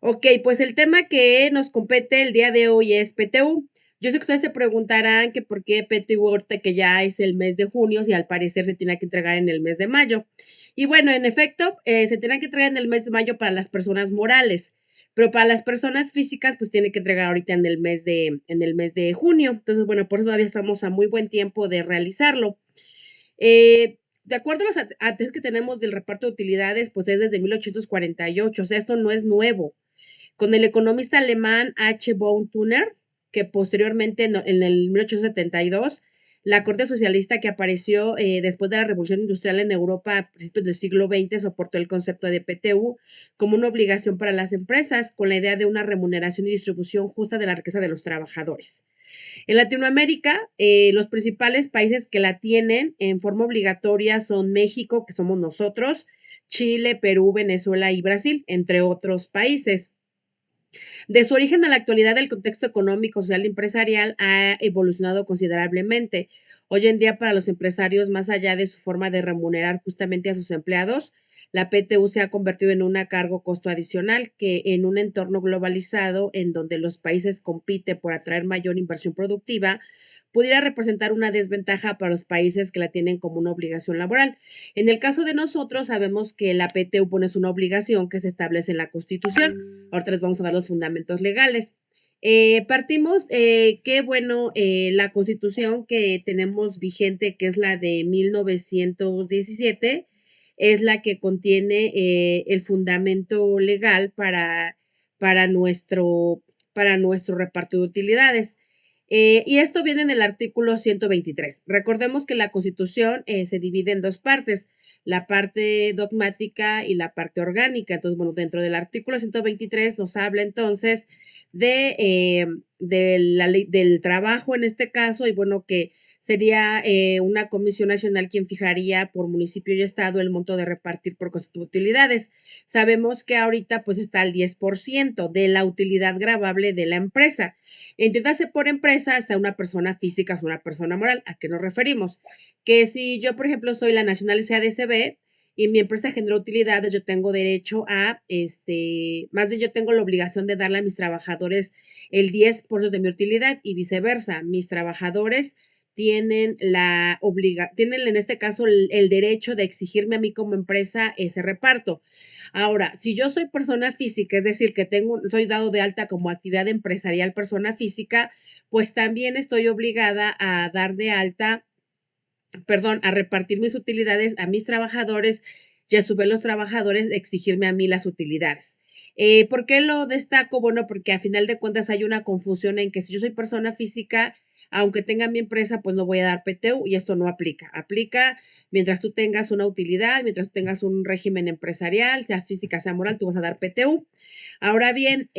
Ok, pues el tema que nos compete el día de hoy es PTU. Yo sé que ustedes se preguntarán que por qué PTU ahorita que ya es el mes de junio y al parecer se tiene que entregar en el mes de mayo. Y bueno, en efecto, se tiene que entregar en el mes de mayo para las personas morales, pero para las personas físicas pues tiene que entregar ahorita en el mes de junio. Entonces, bueno, por eso todavía estamos a muy buen tiempo de realizarlo. De acuerdo a los antes que tenemos del reparto de utilidades, pues es desde 1848, o sea, esto no es nuevo con el economista alemán H. von Thuner, que posteriormente en el 1872, la Corte Socialista que apareció después de la Revolución Industrial en Europa a principios del siglo XX soportó el concepto de PTU como una obligación para las empresas, con la idea de una remuneración y distribución justa de la riqueza de los trabajadores. En Latinoamérica, los principales países que la tienen en forma obligatoria son México, que somos nosotros, Chile, Perú, Venezuela y Brasil, entre otros países. De su origen a la actualidad, el contexto económico, social y empresarial ha evolucionado considerablemente. Hoy en día, para los empresarios, más allá de su forma de remunerar justamente a sus empleados, la PTU se ha convertido en una cargo costo adicional que en un entorno globalizado en donde los países compiten por atraer mayor inversión productiva, pudiera representar una desventaja para los países que la tienen como una obligación laboral. En el caso de nosotros, sabemos que la PTU pone una obligación que se establece en la Constitución. Ahorita les vamos a dar los fundamentos legales. Partimos, qué bueno, la Constitución que tenemos vigente, que es la de 1917, es la que contiene el fundamento legal para para nuestro reparto de utilidades. Y esto viene en el artículo 123. Recordemos que la Constitución se divide en dos partes, la parte dogmática y la parte orgánica. Entonces, bueno, dentro del artículo 123 nos habla entonces de la ley del trabajo en este caso, y bueno, que sería una comisión nacional quien fijaría por municipio y estado el monto de repartir por concepto de utilidades. Sabemos que ahorita pues está el 10% de la utilidad gravable de la empresa. Entiéndase por empresa, sea una persona física o una persona moral. ¿A qué nos referimos? Que si yo, por ejemplo, soy la Nacional SADCB y mi empresa genera utilidades, yo tengo derecho a, más bien yo tengo la obligación de darle a mis trabajadores el 10% de mi utilidad y viceversa. Mis trabajadores tienen en este caso el derecho de exigirme a mí como empresa ese reparto. Ahora, si yo soy persona física, es decir, que soy dado de alta como actividad empresarial persona física, pues también estoy obligada a dar de alta, perdón, a repartir mis utilidades a mis trabajadores y a su vez los trabajadores exigirme a mí las utilidades. ¿Por qué lo destaco? Bueno, porque a final de cuentas hay una confusión en que si yo soy persona física, aunque tenga mi empresa, pues no voy a dar PTU y esto no aplica. Aplica mientras tú tengas una utilidad, mientras tú tengas un régimen empresarial, sea física, sea moral, tú vas a dar PTU. Ahora bien,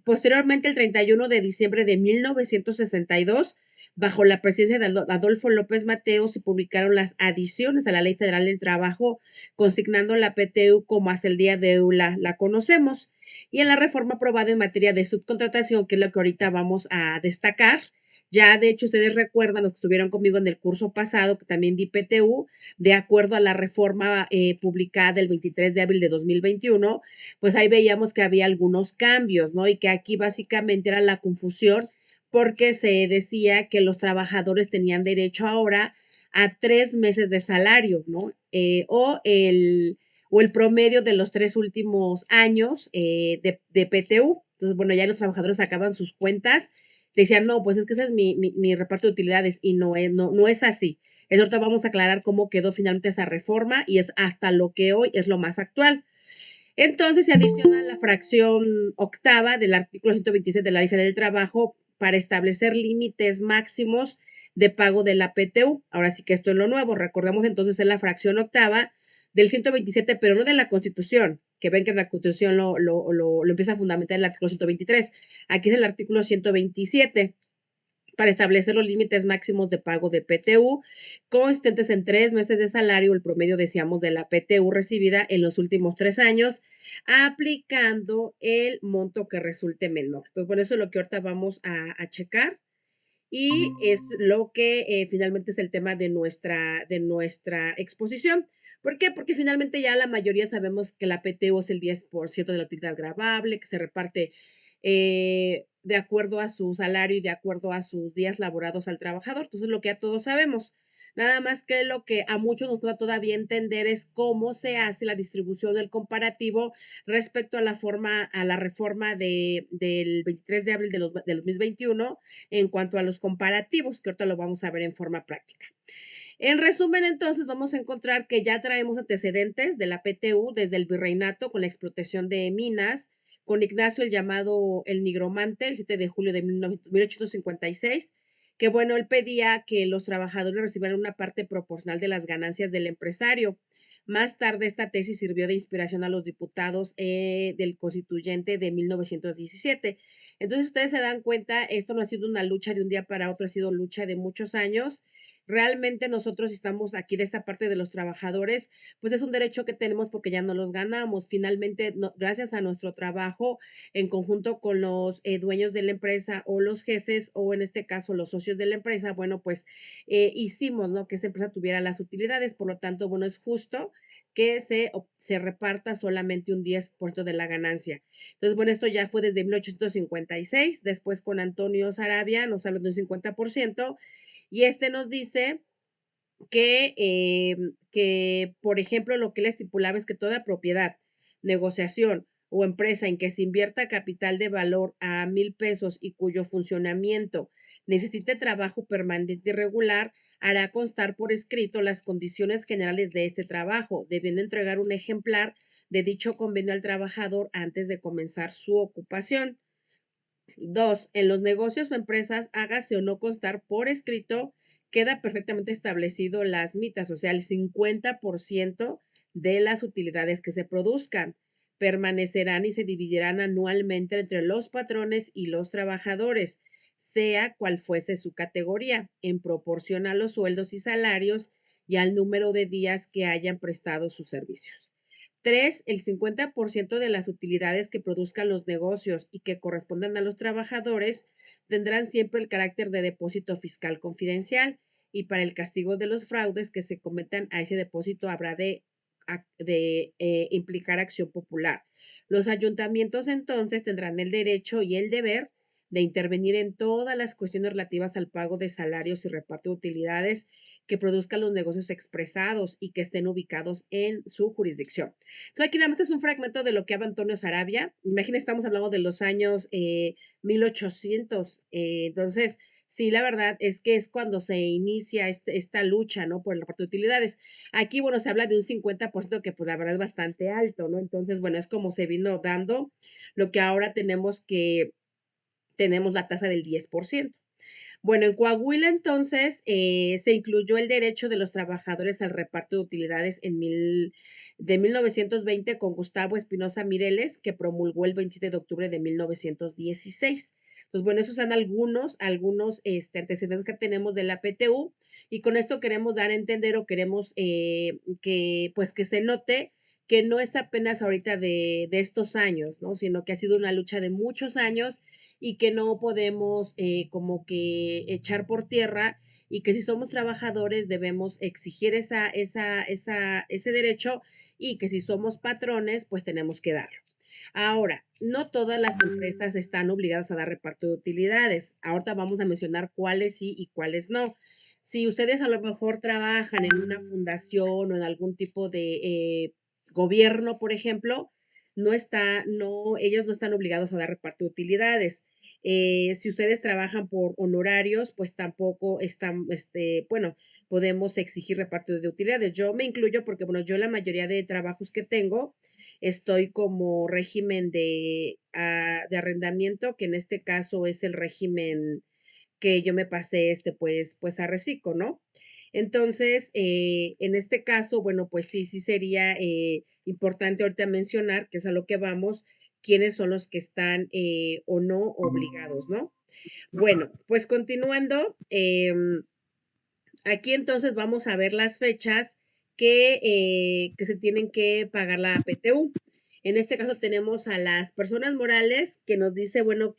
posteriormente, el 31 de diciembre de 1962, bajo la presidencia de Adolfo López Mateos, se publicaron las adiciones a la Ley Federal del Trabajo, consignando la PTU como hasta el día de hoy la conocemos. Y en la reforma aprobada en materia de subcontratación, que es lo que ahorita vamos a destacar, ya de hecho ustedes recuerdan, los que estuvieron conmigo en el curso pasado, que también di PTU, de acuerdo a la reforma publicada el 23 de abril de 2021, pues ahí veíamos que había algunos cambios, ¿no? Y que aquí básicamente era la confusión porque se decía que los trabajadores tenían derecho ahora a 3 meses de salario, ¿no? O el promedio de los 3 últimos años de PTU. Entonces, bueno, ya los trabajadores sacaban sus cuentas, decían, no, pues es que ese es mi reparto de utilidades y no es así. Entonces, ahorita vamos a aclarar cómo quedó finalmente esa reforma y es hasta lo que hoy es lo más actual. Entonces se adiciona la fracción octava del artículo 127 de la Ley Federal del Trabajo para establecer límites máximos de pago de la PTU. Ahora sí que esto es lo nuevo. Recordemos entonces en la fracción octava del 127, pero no de la Constitución, que ven que la Constitución lo empieza a fundamentar el artículo 123. Aquí es el artículo 127 para establecer los límites máximos de pago de PTU, consistentes en 3 meses de salario, el promedio, decíamos, de la PTU recibida en los últimos 3 años, aplicando el monto que resulte menor. Entonces, bueno, eso es lo que ahorita vamos a checar. y es lo que finalmente es el tema de nuestra exposición. ¿Por qué? Porque finalmente ya la mayoría sabemos que la PTU es el 10% de la utilidad gravable, que se reparte de acuerdo a su salario y de acuerdo a sus días laborados al trabajador. Entonces, lo que ya todos sabemos. Nada más que lo que a muchos nos da todavía entender es cómo se hace la distribución del comparativo respecto a a la reforma del 23 de abril de 2021 en cuanto a los comparativos, que ahorita lo vamos a ver en forma práctica. En resumen, entonces, vamos a encontrar que ya traemos antecedentes de la PTU desde el virreinato con la explotación de minas, con Ignacio el llamado el nigromante, el 7 de julio de 1856, que bueno, él pedía que los trabajadores recibieran una parte proporcional de las ganancias del empresario. Más tarde, esta tesis sirvió de inspiración a los diputados del constituyente de 1917. Entonces, ustedes se dan cuenta, esto no ha sido una lucha de un día para otro, ha sido lucha de muchos años. Realmente nosotros estamos aquí de esta parte de los trabajadores, pues es un derecho que tenemos porque ya no los ganamos. Finalmente, gracias a nuestro trabajo en conjunto con los dueños de la empresa o los jefes o en este caso los socios de la empresa, bueno, pues hicimos, ¿no? Que esa empresa tuviera las utilidades, por lo tanto, bueno, es justo que se reparta solamente un 10% de la ganancia. Entonces, bueno, esto ya fue desde 1856, después con Antonio Sarabia nos habla de un 50%, y este nos dice por ejemplo, lo que él estipulaba es que toda propiedad, negociación o empresa en que se invierta capital de valor a 1,000 pesos y cuyo funcionamiento necesite trabajo permanente y regular, hará constar por escrito las condiciones generales de este trabajo, debiendo entregar un ejemplar de dicho convenio al trabajador antes de comenzar su ocupación. 2. En los negocios o empresas, hágase o no constar por escrito, queda perfectamente establecido las mitas, o sea, el 50% de las utilidades que se produzcan permanecerán y se dividirán anualmente entre los patrones y los trabajadores, sea cual fuese su categoría, en proporción a los sueldos y salarios y al número de días que hayan prestado sus servicios. 3. El 50% de las utilidades que produzcan los negocios y que correspondan a los trabajadores tendrán siempre el carácter de depósito fiscal confidencial y para el castigo de los fraudes que se cometan a ese depósito habrá de implicar acción popular. Los ayuntamientos entonces tendrán el derecho y el deber de intervenir en todas las cuestiones relativas al pago de salarios y reparto de utilidades que produzcan los negocios expresados y que estén ubicados en su jurisdicción. Entonces, aquí nada más es un fragmento de lo que habla Antonio Sarabia. Imagina, estamos hablando de los años 1800. Entonces, sí, la verdad es que es cuando se inicia esta lucha, ¿no? Por la parte de utilidades. Aquí, bueno, se habla de un 50% que pues la verdad es bastante alto, ¿no? Entonces, bueno, es como se vino dando lo que ahora tenemos la tasa del 10%. Bueno, en Coahuila entonces se incluyó el derecho de los trabajadores al reparto de utilidades de 1920 con Gustavo Espinosa Mireles, que promulgó el 27 de octubre de 1916. Entonces, bueno, esos son algunos antecedentes que tenemos de la PTU y con esto queremos dar a entender o queremos que se note que no es apenas ahorita de estos años, ¿no? Sino que ha sido una lucha de muchos años y que no podemos como que echar por tierra y que si somos trabajadores debemos exigir ese derecho y que si somos patrones pues tenemos que darlo. Ahora, no todas las empresas están obligadas a dar reparto de utilidades. Ahorita vamos a mencionar cuáles sí y cuáles no. Si ustedes a lo mejor trabajan en una fundación o en algún tipo de gobierno, por ejemplo, ellos no están obligados a dar reparto de utilidades. Si ustedes trabajan por honorarios, pues tampoco están, bueno, podemos exigir reparto de utilidades. Yo me incluyo porque, bueno, yo la mayoría de trabajos que tengo, estoy como régimen de arrendamiento, que en este caso es el régimen que yo me pasé, pues a reciclo, ¿no? Entonces, en este caso, bueno, pues sí sería importante ahorita mencionar, que es a lo que vamos, quiénes son los que están o no obligados, ¿no? Bueno, pues continuando, aquí entonces vamos a ver las fechas que se tienen que pagar la PTU. En este caso tenemos a las personas morales que nos dice, bueno,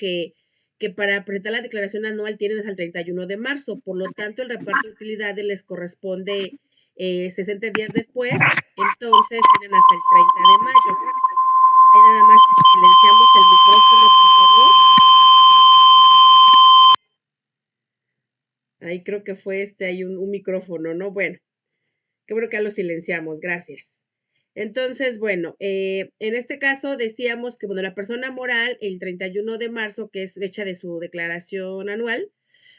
que para presentar la declaración anual tienen hasta el 31 de marzo. Por lo tanto, el reparto de utilidades les corresponde 60 días después. Entonces, tienen hasta el 30 de mayo. Ahí nada más silenciamos el micrófono, por favor. Ahí creo que fue hay un micrófono, ¿no? Bueno, qué bueno que ya lo silenciamos, gracias. Entonces, bueno, en este caso decíamos que, bueno, la persona moral, el 31 de marzo, que es fecha de su declaración anual,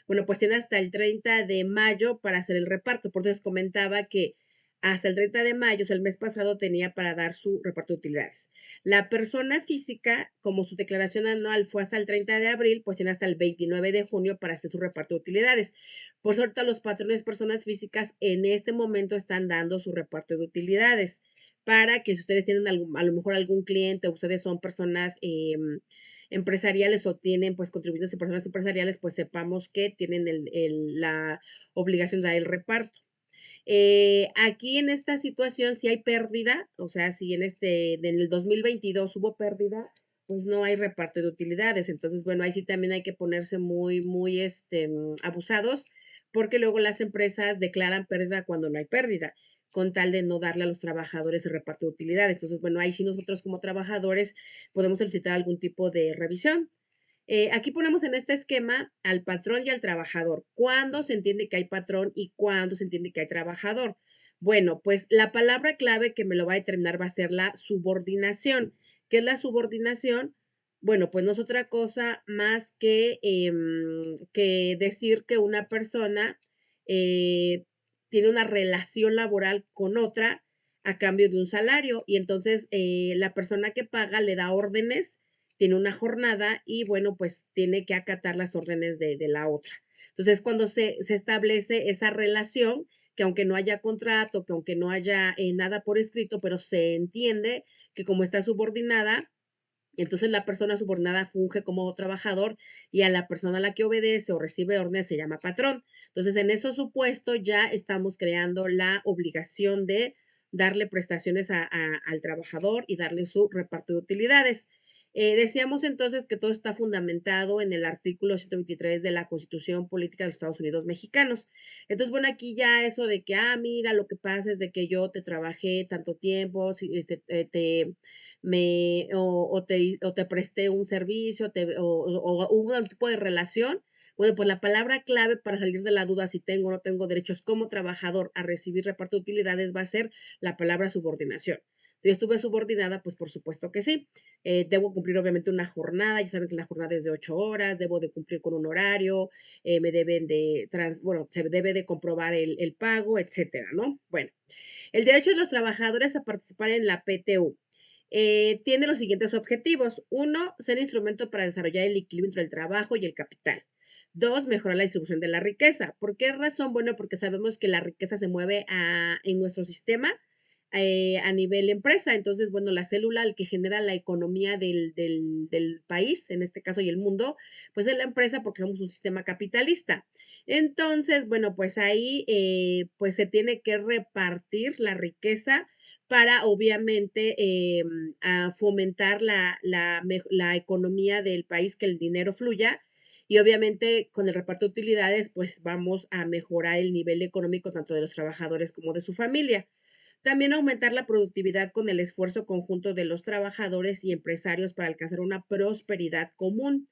bueno, pues tiene hasta el 30 de mayo para hacer el reparto. Por eso les comentaba que hasta el 30 de mayo, o sea, el mes pasado, tenía para dar su reparto de utilidades. La persona física, como su declaración anual fue hasta el 30 de abril, pues tiene hasta el 29 de junio para hacer su reparto de utilidades. Por suerte, los patrones personas físicas en este momento están dando su reparto de utilidades para que si ustedes tienen a lo mejor algún cliente o ustedes son personas empresariales o tienen pues contribuyentes de personas empresariales, pues sepamos que tienen la obligación de dar el reparto. Aquí en esta situación, si hay pérdida, o sea, si en el 2022 hubo pérdida, pues no hay reparto de utilidades. Entonces, bueno, ahí sí también hay que ponerse muy abusados, porque luego las empresas declaran pérdida cuando no hay pérdida, con tal de no darle a los trabajadores el reparto de utilidades. Entonces, bueno, ahí sí nosotros como trabajadores podemos solicitar algún tipo de revisión. Aquí ponemos en este esquema al patrón y al trabajador. ¿Cuándo se entiende que hay patrón y cuándo se entiende que hay trabajador? Bueno, pues la palabra clave que me lo va a determinar va a ser la subordinación. ¿Qué es la subordinación? Bueno, pues no es otra cosa más que decir que una persona tiene una relación laboral con otra a cambio de un salario y entonces la persona que paga le da órdenes, tiene una jornada y bueno, pues tiene que acatar las órdenes de la otra. Entonces, cuando se establece esa relación, que aunque no haya contrato, que aunque no haya nada por escrito, pero se entiende que como está subordinada, entonces la persona subordinada funge como trabajador y a la persona a la que obedece o recibe órdenes se llama patrón. Entonces, en esos supuestos ya estamos creando la obligación de darle prestaciones al trabajador y darle su reparto de utilidades. Decíamos entonces que todo está fundamentado en el artículo 123 de la Constitución Política de los Estados Unidos Mexicanos. Entonces, bueno, aquí ya eso de que, mira, lo que pasa es de que yo te trabajé tanto tiempo, si, o te presté un servicio, o hubo un tipo de relación. Bueno, pues la palabra clave para salir de la duda si tengo o no tengo derechos como trabajador a recibir reparto de utilidades va a ser la palabra subordinación. Si yo estuve subordinada, pues por supuesto que sí. Debo cumplir obviamente una jornada, ya saben que la jornada es de 8 horas, debo de cumplir con un horario, me deben bueno, se debe de comprobar el pago, etcétera, ¿no? Bueno, el derecho de los trabajadores a participar en la PTU. Tiene los siguientes objetivos. Uno, ser instrumento para desarrollar el equilibrio entre el trabajo y el capital. Dos, mejorar la distribución de la riqueza. ¿Por qué razón? Bueno, porque sabemos que la riqueza se mueve en nuestro sistema a nivel empresa. Entonces, bueno, la célula, el que genera la economía del país, en este caso, y el mundo, pues es la empresa porque somos un sistema capitalista. Entonces, bueno, pues ahí pues se tiene que repartir la riqueza para obviamente a fomentar la economía del país, que el dinero fluya. Y obviamente con el reparto de utilidades, pues vamos a mejorar el nivel económico tanto de los trabajadores como de su familia. También aumentar la productividad con el esfuerzo conjunto de los trabajadores y empresarios para alcanzar una prosperidad común.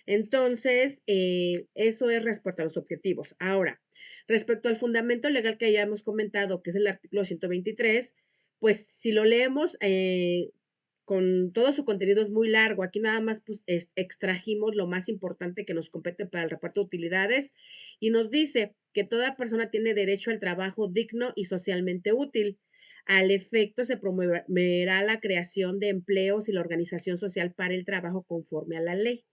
Entonces, eso es respecto a los objetivos. Ahora, respecto al fundamento legal que ya hemos comentado, que es el artículo 123, pues si lo leemos con todo su contenido es muy largo. Aquí nada más pues, extrajimos lo más importante que nos compete para el reparto de utilidades y nos dice que toda persona tiene derecho al trabajo digno y socialmente útil. Al efecto, se promoverá la creación de empleos y la organización social para el trabajo conforme a la ley.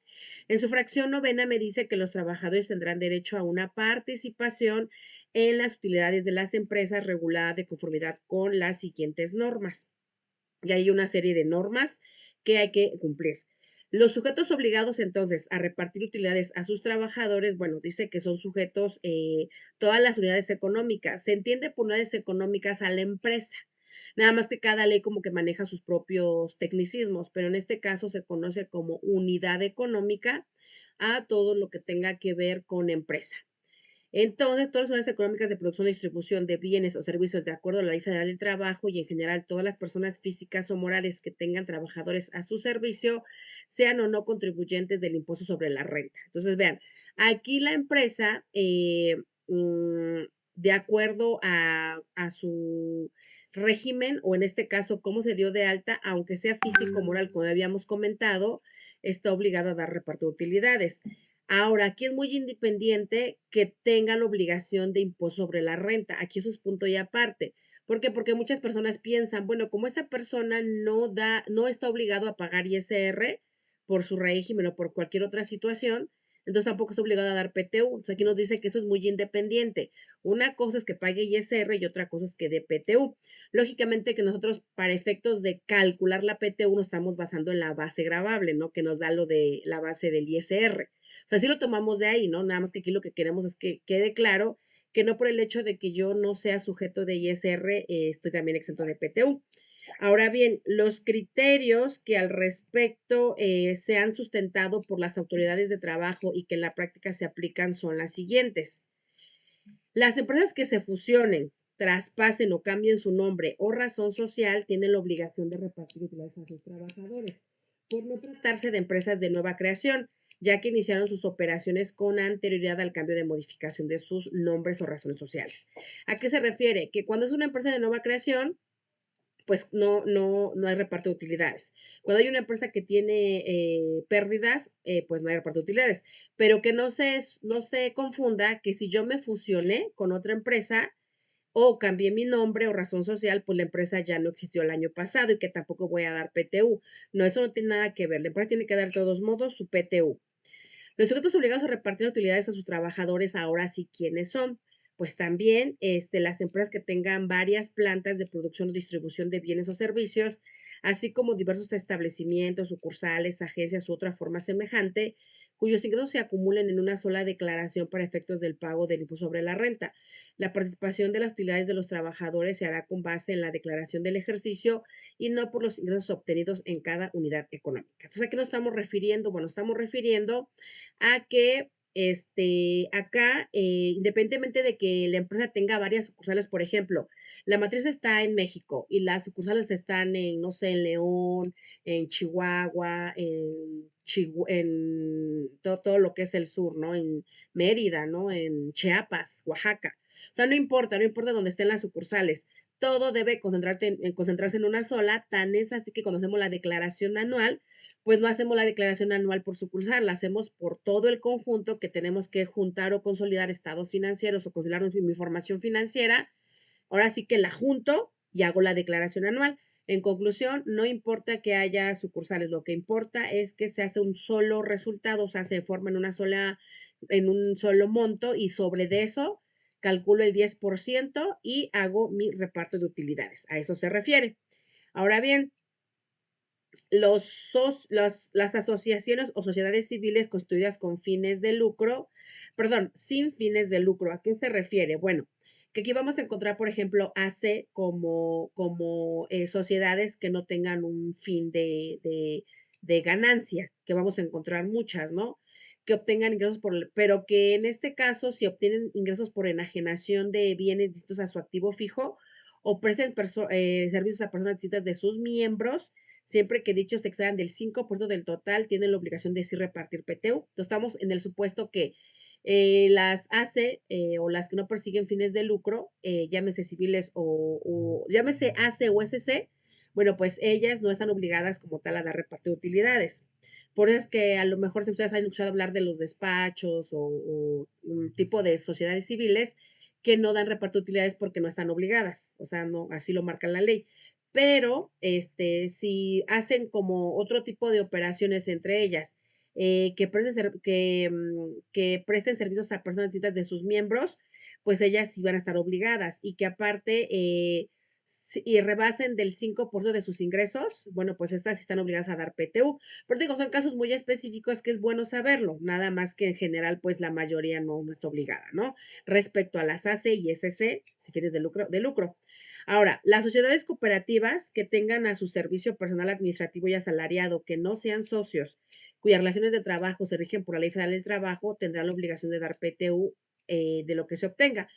En su fracción novena me dice que los trabajadores tendrán derecho a una participación en las utilidades de las empresas reguladas de conformidad con las siguientes normas. Y hay una serie de normas que hay que cumplir. Los sujetos obligados entonces a repartir utilidades a sus trabajadores, bueno, dice que son sujetos todas las unidades económicas. Se entiende por unidades económicas a la empresa. Nada más que cada ley como que maneja sus propios tecnicismos, pero en este caso se conoce como unidad económica a todo lo que tenga que ver con empresa. Entonces, todas las unidades económicas de producción y distribución de bienes o servicios de acuerdo a la Ley Federal del Trabajo y en general todas las personas físicas o morales que tengan trabajadores a su servicio, sean o no contribuyentes del impuesto sobre la renta. Entonces, vean, aquí la empresa, de acuerdo a su régimen, o en este caso, cómo se dio de alta, aunque sea físico o moral, como habíamos comentado, está obligado a dar reparto de utilidades. Ahora, aquí es muy independiente que tengan la obligación de impuesto sobre la renta. Aquí eso es punto y aparte. ¿Por qué? Porque muchas personas piensan, bueno, como esa persona no está obligado a pagar ISR por su régimen o por cualquier otra situación, entonces tampoco está obligado a dar PTU. Entonces aquí nos dice que eso es muy independiente. Una cosa es que pague ISR y otra cosa es que dé PTU. Lógicamente que nosotros, para efectos de calcular la PTU, nos estamos basando en la base gravable, ¿no? Que nos da lo de la base del ISR. O sea, sí lo tomamos de ahí, ¿no? Nada más que aquí lo que queremos es que quede claro que no por el hecho de que yo no sea sujeto de ISR, estoy también exento de PTU. Ahora bien, los criterios que al respecto se han sustentado por las autoridades de trabajo y que en la práctica se aplican son las siguientes. Las empresas que se fusionen, traspasen o cambien su nombre o razón social tienen la obligación de repartir utilidades a sus trabajadores, por no tratarse de empresas de nueva creación, ya que iniciaron sus operaciones con anterioridad al cambio de modificación de sus nombres o razones sociales. ¿A qué se refiere? Que cuando es una empresa de nueva creación, pues no hay reparto de utilidades. Cuando hay una empresa que tiene pérdidas, pues no hay reparto de utilidades. Pero que no se confunda que si yo me fusioné con otra empresa o cambié mi nombre o razón social, pues la empresa ya no existió el año pasado y que tampoco voy a dar PTU. No, eso no tiene nada que ver. La empresa tiene que dar de todos modos su PTU. Los sujetos obligados a repartir utilidades a sus trabajadores, ahora sí, ¿quiénes son? Pues también las empresas que tengan varias plantas de producción o distribución de bienes o servicios, así como diversos establecimientos, sucursales, agencias u otra forma semejante, cuyos ingresos se acumulen en una sola declaración para efectos del pago del impuesto sobre la renta. La participación de las utilidades de los trabajadores se hará con base en la declaración del ejercicio y no por los ingresos obtenidos en cada unidad económica. Entonces, ¿a qué nos estamos refiriendo? Bueno, estamos refiriendo a que acá, independientemente de que la empresa tenga varias sucursales, por ejemplo, la matriz está en México y las sucursales están en, no sé, en León, en Chihuahua, en todo lo que es el sur, ¿no? En Mérida, ¿no? En Chiapas, Oaxaca. O sea, no importa dónde estén las sucursales, todo debe concentrarse en una sola, tan es así que cuando hacemos la declaración anual, pues no hacemos la declaración anual por sucursal, la hacemos por todo el conjunto que tenemos que juntar o consolidar estados financieros o consolidar mi información financiera. Ahora sí que la junto y hago la declaración anual. En conclusión, no importa que haya sucursales, lo que importa es que se hace un solo resultado, o sea, se forma en un solo monto y sobre de eso calculo el 10% y hago mi reparto de utilidades. A eso se refiere. Ahora bien, las asociaciones o sociedades civiles constituidas con fines de lucro, perdón, sin fines de lucro, ¿a qué se refiere? Bueno, que aquí vamos a encontrar, por ejemplo, AC como sociedades que no tengan un fin de ganancia, que vamos a encontrar muchas, ¿no? Que obtengan ingresos pero que en este caso, si obtienen ingresos por enajenación de bienes distintos a su activo fijo o presten servicios a personas distintas de sus miembros, siempre que dichos se excedan del 5% del total, tienen la obligación de sí repartir PTU. Entonces, estamos en el supuesto que las ACE o las que no persiguen fines de lucro, llámese civiles o llámese ACE o SC, bueno, pues ellas no están obligadas como tal a dar reparto de utilidades. Por eso es que a lo mejor si ustedes han escuchado hablar de los despachos o un tipo de sociedades civiles que no dan reparto de utilidades porque no están obligadas, o sea, no, así lo marca la ley. Pero si hacen como otro tipo de operaciones entre ellas, que presten servicios a personas distintas de sus miembros, pues ellas sí van a estar obligadas y que aparte y rebasen del 5% de sus ingresos, bueno, pues estas sí están obligadas a dar PTU. Pero digo, son casos muy específicos que es bueno saberlo, nada más que en general, pues la mayoría no está obligada, ¿no? Respecto a las AC y SC, si fines de lucro. Ahora, las sociedades cooperativas que tengan a su servicio personal administrativo y asalariado que no sean socios, cuyas relaciones de trabajo se rigen por la Ley Federal del Trabajo, tendrán la obligación de dar PTU de lo que se obtenga.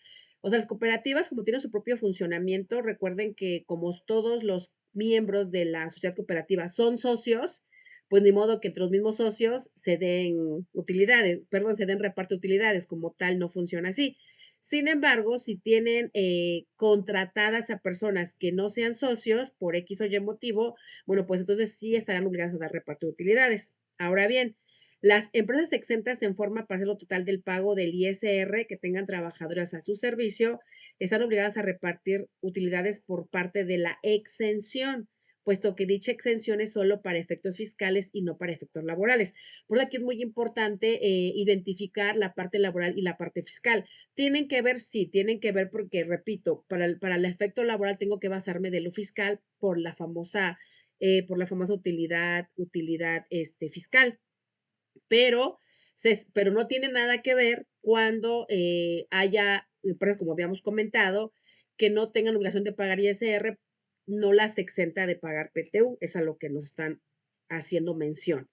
O sea, las cooperativas, como tienen su propio funcionamiento, recuerden que como todos los miembros de la sociedad cooperativa son socios, pues ni modo que entre los mismos socios se den utilidades, perdón, se den reparto de utilidades, como tal no funciona así. Sin embargo, si tienen contratadas a personas que no sean socios por X o Y motivo, bueno, pues entonces sí estarán obligadas a dar reparto de utilidades. Ahora bien, las empresas exentas en forma parcial total del pago del ISR que tengan trabajadoras a su servicio están obligadas a repartir utilidades por parte de la exención, puesto que dicha exención es solo para efectos fiscales y no para efectos laborales. Por lo que es muy importante identificar la parte laboral y la parte fiscal. Tienen que ver, sí, tienen que ver porque, repito, para el efecto laboral tengo que basarme de lo fiscal por la famosa utilidad fiscal, pero no tiene nada que ver cuando haya empresas, como habíamos comentado, que no tengan obligación de pagar ISR, no las exenta de pagar PTU, es a lo que nos están haciendo mención.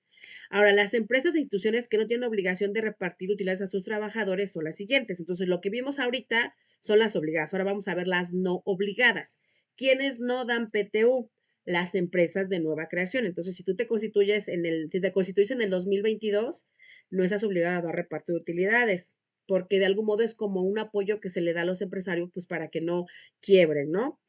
Ahora, las empresas e instituciones que no tienen obligación de repartir utilidades a sus trabajadores son las siguientes. Entonces, lo que vimos ahorita son las obligadas. Ahora vamos a ver las no obligadas. ¿Quiénes no dan PTU? Las empresas de nueva creación. Entonces, si te constituyes en el 2022, no estás obligada a dar reparto de utilidades, porque de algún modo es como un apoyo que se le da a los empresarios, pues para que no quiebren, ¿no?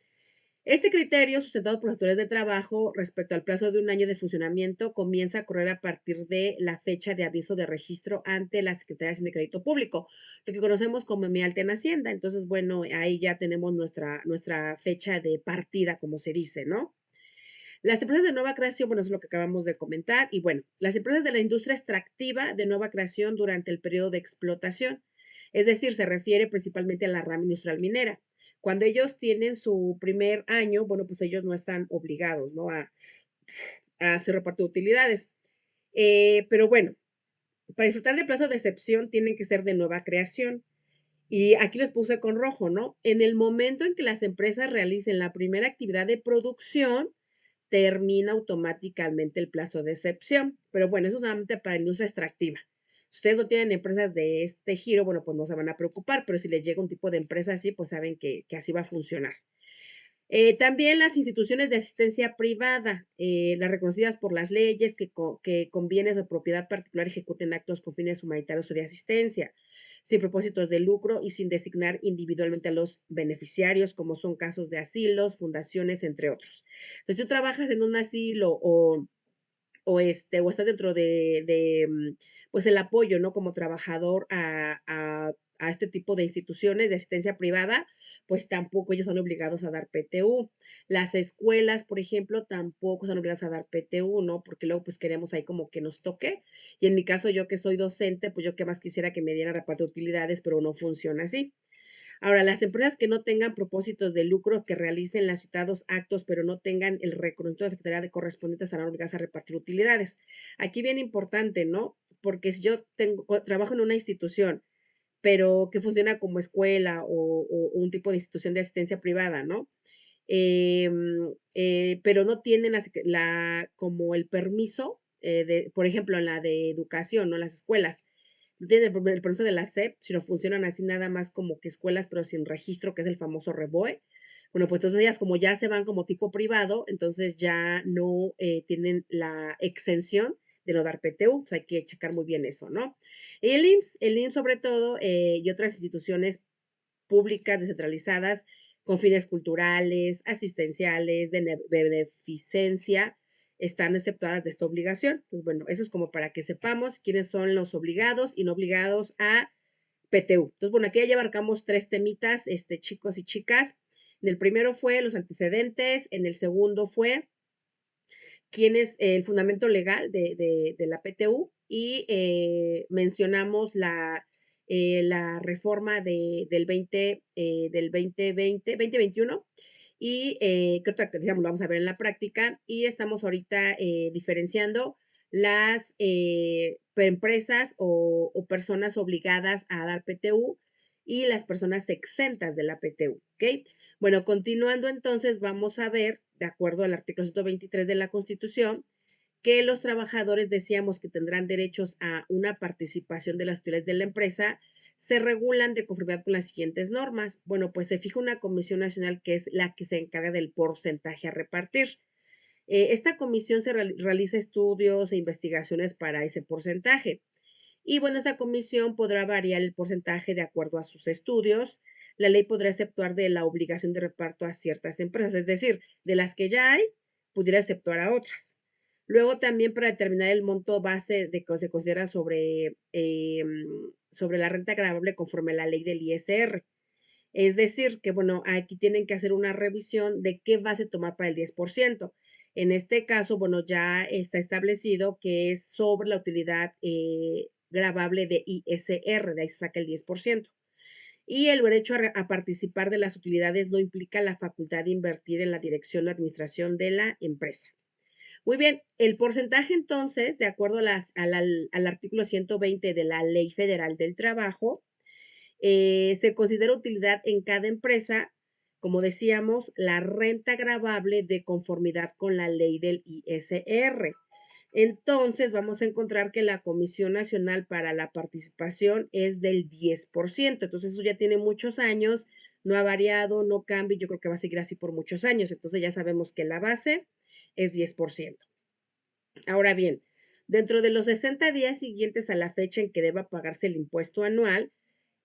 Este criterio, sustentado por los autores de trabajo respecto al plazo de un año de funcionamiento, comienza a correr a partir de la fecha de aviso de registro ante la Secretaría de Hacienda y Crédito Público, lo que conocemos como mi alta en Hacienda. Entonces, bueno, ahí ya tenemos nuestra fecha de partida, como se dice, ¿no? Las empresas de nueva creación, bueno, eso es lo que acabamos de comentar. Y bueno, las empresas de la industria extractiva de nueva creación durante el periodo de explotación. Es decir, se refiere principalmente a la rama industrial minera. Cuando ellos tienen su primer año, bueno, pues ellos no están obligados, ¿no? A hacer reparto de utilidades. Pero bueno, para disfrutar de plazo de excepción tienen que ser de nueva creación. Y aquí les puse con rojo, ¿no? En el momento en que las empresas realicen la primera actividad de producción, termina automáticamente el plazo de excepción. Pero bueno, eso es solamente para la industria extractiva. Si ustedes no tienen empresas de este giro, bueno, pues no se van a preocupar, pero si les llega un tipo de empresa así, pues saben que así va a funcionar. También las instituciones de asistencia privada, las reconocidas por las leyes que con bienes de propiedad particular ejecuten actos con fines humanitarios o de asistencia, sin propósitos de lucro y sin designar individualmente a los beneficiarios, como son casos de asilos, fundaciones, entre otros. Entonces, tú trabajas en un asilo o estás dentro pues el apoyo, ¿no? Como trabajador a este tipo de instituciones de asistencia privada, pues tampoco ellos son obligados a dar PTU. Las escuelas, por ejemplo, tampoco son obligadas a dar PTU, ¿no? Porque luego pues queremos ahí como que nos toque. Y en mi caso, yo que soy docente, pues yo que más quisiera que me dieran reparto de utilidades, pero no funciona así. Ahora, las empresas que no tengan propósitos de lucro, que realicen los citados actos, pero no tengan el reconocimiento de la Secretaría de correspondiente, estarán obligadas a repartir utilidades. Aquí bien importante, ¿no? Porque si yo trabajo en una institución, pero que funciona como escuela o un tipo de institución de asistencia privada, ¿no? Pero no tienen como el permiso, por ejemplo, en la de educación, ¿no? Las escuelas no tienen el permiso de la SEP, sino funcionan así nada más como que escuelas, pero sin registro, que es el famoso REBOE. Bueno, pues entonces ellas como ya se van como tipo privado, entonces ya no tienen la exención de no dar PTU, o sea, hay que checar muy bien eso, ¿no? El IMSS sobre todo, y otras instituciones públicas descentralizadas con fines culturales, asistenciales, de beneficencia, están exceptuadas de esta obligación. Pues bueno, eso es como para que sepamos quiénes son los obligados y no obligados a PTU. Entonces, bueno, aquí ya abarcamos 3 temitas, chicos y chicas. En el primero fue los antecedentes, en el segundo fue quién es el fundamento legal de la PTU y mencionamos la reforma del 2020, 2021 Y creo que digamos, lo vamos a ver en la práctica y estamos ahorita diferenciando las empresas o personas obligadas a dar PTU y las personas exentas de la PTU, ¿ok? Bueno, continuando entonces, vamos a ver, de acuerdo al artículo 123 de la Constitución, que los trabajadores decíamos que tendrán derechos a una participación de las utilidades de la empresa, se regulan de conformidad con las siguientes normas. Bueno, pues se fija una comisión nacional que es la que se encarga del porcentaje a repartir. Esta comisión se realiza estudios e investigaciones para ese porcentaje. Y bueno, esta comisión podrá variar el porcentaje de acuerdo a sus estudios. La ley podrá exceptuar de la obligación de reparto a ciertas empresas, es decir, de las que ya hay, pudiera exceptuar a otras. Luego también para determinar el monto base de que se considera sobre la renta gravable conforme a la ley del ISR. Es decir, que bueno, aquí tienen que hacer una revisión de qué base tomar para el 10%. En este caso, bueno, ya está establecido que es sobre la utilidad gravable de ISR, de ahí se saca el 10%. Y el derecho a participar de las utilidades no implica la facultad de invertir en la dirección o administración de la empresa. Muy bien, el porcentaje entonces, de acuerdo al artículo 120 de la Ley Federal del Trabajo, se considera utilidad en cada empresa, como decíamos, la renta gravable de conformidad con la ley del ISR. Entonces, vamos a encontrar que la Comisión Nacional para la Participación es del 10%. Entonces, eso ya tiene muchos años, no ha variado, no cambia, yo creo que va a seguir así por muchos años. Entonces, ya sabemos que la base es 10%. Ahora bien, dentro de los 60 días siguientes a la fecha en que deba pagarse el impuesto anual,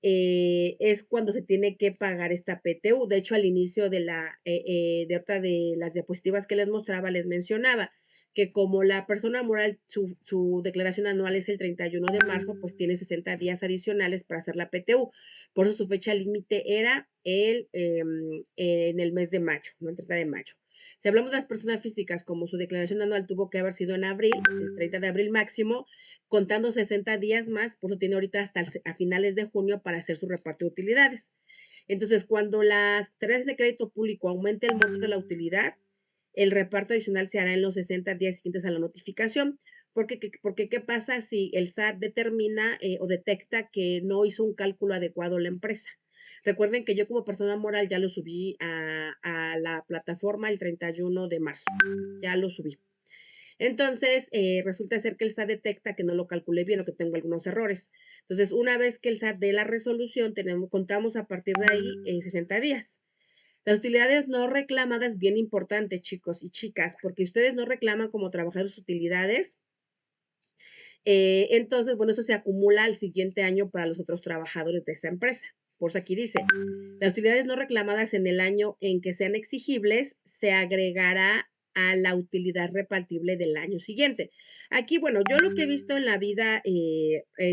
es cuando se tiene que pagar esta PTU. De hecho, al inicio de las diapositivas que les mostraba, les mencionaba que como la persona moral, su declaración anual es el 31 de marzo, pues tiene 60 días adicionales para hacer la PTU. Por eso su fecha límite era en el mes de mayo, no el 30 de mayo. Si hablamos de las personas físicas, como su declaración anual tuvo que haber sido en abril, el 30 de abril máximo, contando 60 días más, por eso tiene ahorita hasta a finales de junio para hacer su reparto de utilidades. Entonces, cuando las tareas de crédito público aumente el monto de la utilidad, el reparto adicional se hará en los 60 días siguientes a la notificación. Porque ¿qué pasa si el SAT determina o detecta que no hizo un cálculo adecuado la empresa? Recuerden que yo como persona moral ya lo subí a la plataforma el 31 de marzo. Ya lo subí. Entonces, resulta ser que el SAT detecta que no lo calculé bien o que tengo algunos errores. Entonces, una vez que el SAT dé la resolución, contamos a partir de ahí 60 días. Las utilidades no reclamadas, bien importante, chicos y chicas, porque ustedes no reclaman como trabajadores utilidades, entonces, bueno, eso se acumula al siguiente año para los otros trabajadores de esa empresa. Por eso aquí dice, las utilidades no reclamadas en el año en que sean exigibles se agregará a la utilidad repartible del año siguiente. Aquí, bueno, yo lo que he visto en la vida,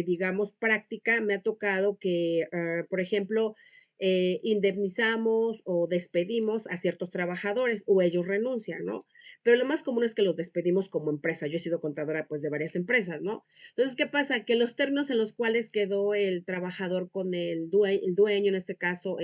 digamos, práctica, me ha tocado que, por ejemplo, indemnizamos o despedimos a ciertos trabajadores o ellos renuncian, ¿no? Pero lo más común es que los despedimos como empresa. Yo he sido contadora pues de varias empresas, ¿no? Entonces, ¿qué pasa? Que los términos en los cuales quedó el trabajador con el dueño, en este caso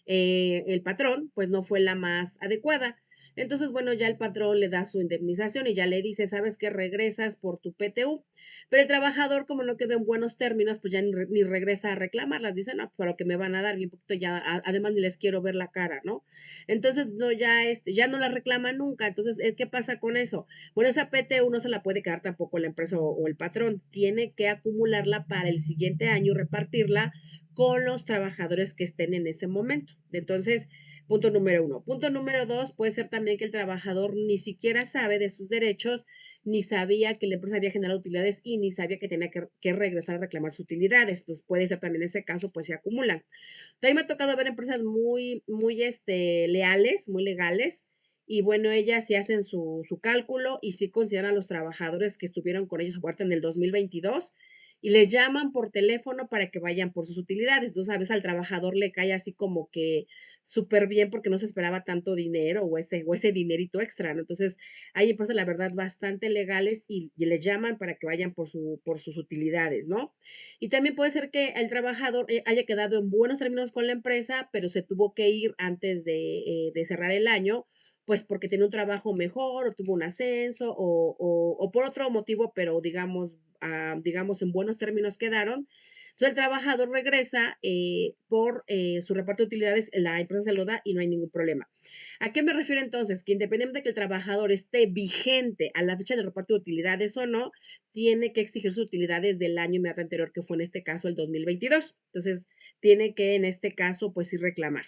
el patrón, pues no fue la más adecuada. Entonces, bueno, ya el patrón le da su indemnización y ya le dice, sabes que regresas por tu PTU. Pero el trabajador, como no quedó en buenos términos, pues ya ni regresa a reclamarlas. Dice, no, pero que me van a dar bien poquito ya, además ni les quiero ver la cara, ¿no? Entonces, no, ya no la reclama nunca. Entonces, ¿qué pasa con eso? Bueno, esa PTU no se la puede quedar tampoco la empresa o el patrón. Tiene que acumularla para el siguiente año, repartirla con los trabajadores que estén en ese momento. Entonces, punto número 1. Punto número 2, puede ser también que el trabajador ni siquiera sabe de sus derechos, ni sabía que la empresa había generado utilidades y ni sabía que tenía que regresar a reclamar sus utilidades. Entonces, puede ser también ese caso, pues se acumulan. De ahí me ha tocado ver empresas muy leales, muy legales, y bueno, ellas sí hacen su cálculo y sí consideran a los trabajadores que estuvieron con ellos aparte en el 2022 y les llaman por teléfono para que vayan por sus utilidades. Tú sabes, al trabajador le cae así como que súper bien porque no se esperaba tanto dinero o ese dinerito extra, ¿no? Entonces, hay empresas, la verdad, bastante legales y les llaman para que vayan por sus utilidades, ¿no? Y también puede ser que el trabajador haya quedado en buenos términos con la empresa, pero se tuvo que ir antes de cerrar el año, pues porque tiene un trabajo mejor o tuvo un ascenso o por otro motivo, pero digamos en buenos términos quedaron. Entonces el trabajador regresa por su reparto de utilidades, la empresa se lo da y no hay ningún problema. ¿A qué me refiero entonces? Que independientemente de que el trabajador esté vigente a la fecha de reparto de utilidades o no, tiene que exigir sus utilidades del año inmediato anterior, que fue en este caso el 2022. Entonces, tiene que en este caso, pues sí reclamar.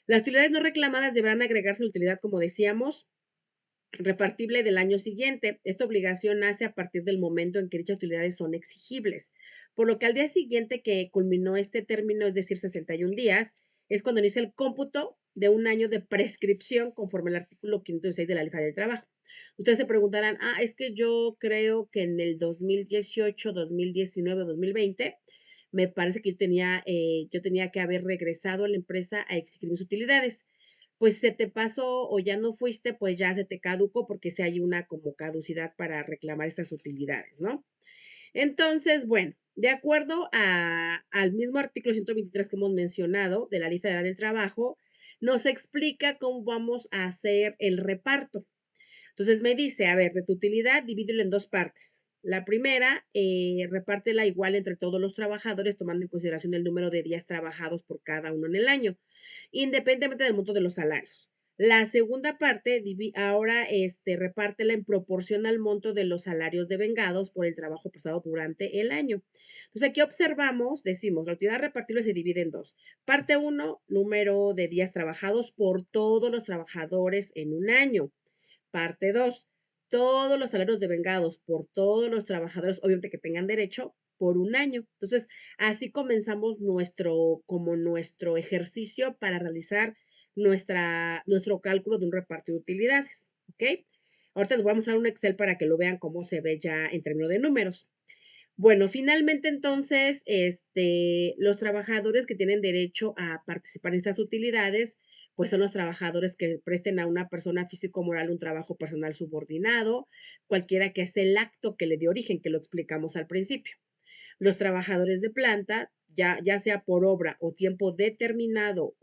Las utilidades no reclamadas deberán agregarse a la utilidad, como decíamos, repartible del año siguiente. Esta obligación nace a partir del momento en que dichas utilidades son exigibles, por lo que al día siguiente que culminó este término, es decir, 61 días, es cuando inicia el cómputo de un año de prescripción conforme al artículo 506 de la Ley Federal del Trabajo. Ustedes se preguntarán, es que yo creo que en el 2018, 2019, 2020, me parece que yo tenía que haber regresado a la empresa a exigir mis utilidades. Pues se te pasó o ya no fuiste, pues ya se te caducó porque si hay una como caducidad para reclamar estas utilidades, ¿no? Entonces, bueno, de acuerdo al mismo artículo 123 que hemos mencionado de la Ley Federal del Trabajo, nos explica cómo vamos a hacer el reparto. Entonces me dice, a ver, de tu utilidad, divídelo en dos partes. La primera, repártela igual entre todos los trabajadores, tomando en consideración el número de días trabajados por cada uno en el año, independientemente del monto de los salarios. La segunda parte, ahora repártela en proporción al monto de los salarios devengados por el trabajo prestado durante el año. Entonces, aquí observamos, decimos, la utilidad repartible se divide en dos. Parte 1, número de días trabajados por todos los trabajadores en un año. Parte 2, todos los salarios devengados por todos los trabajadores, obviamente que tengan derecho, por un año. Entonces, así comenzamos nuestro ejercicio para realizar nuestro cálculo de un reparto de utilidades. ¿Ok? Ahorita les voy a mostrar un Excel para que lo vean cómo se ve ya en términos de números. Bueno, finalmente entonces, los trabajadores que tienen derecho a participar en estas utilidades, pues son los trabajadores que presten a una persona físico-moral un trabajo personal subordinado, cualquiera que sea el acto que le dé origen, que lo explicamos al principio. Los trabajadores de planta, ya sea por obra o tiempo determinado,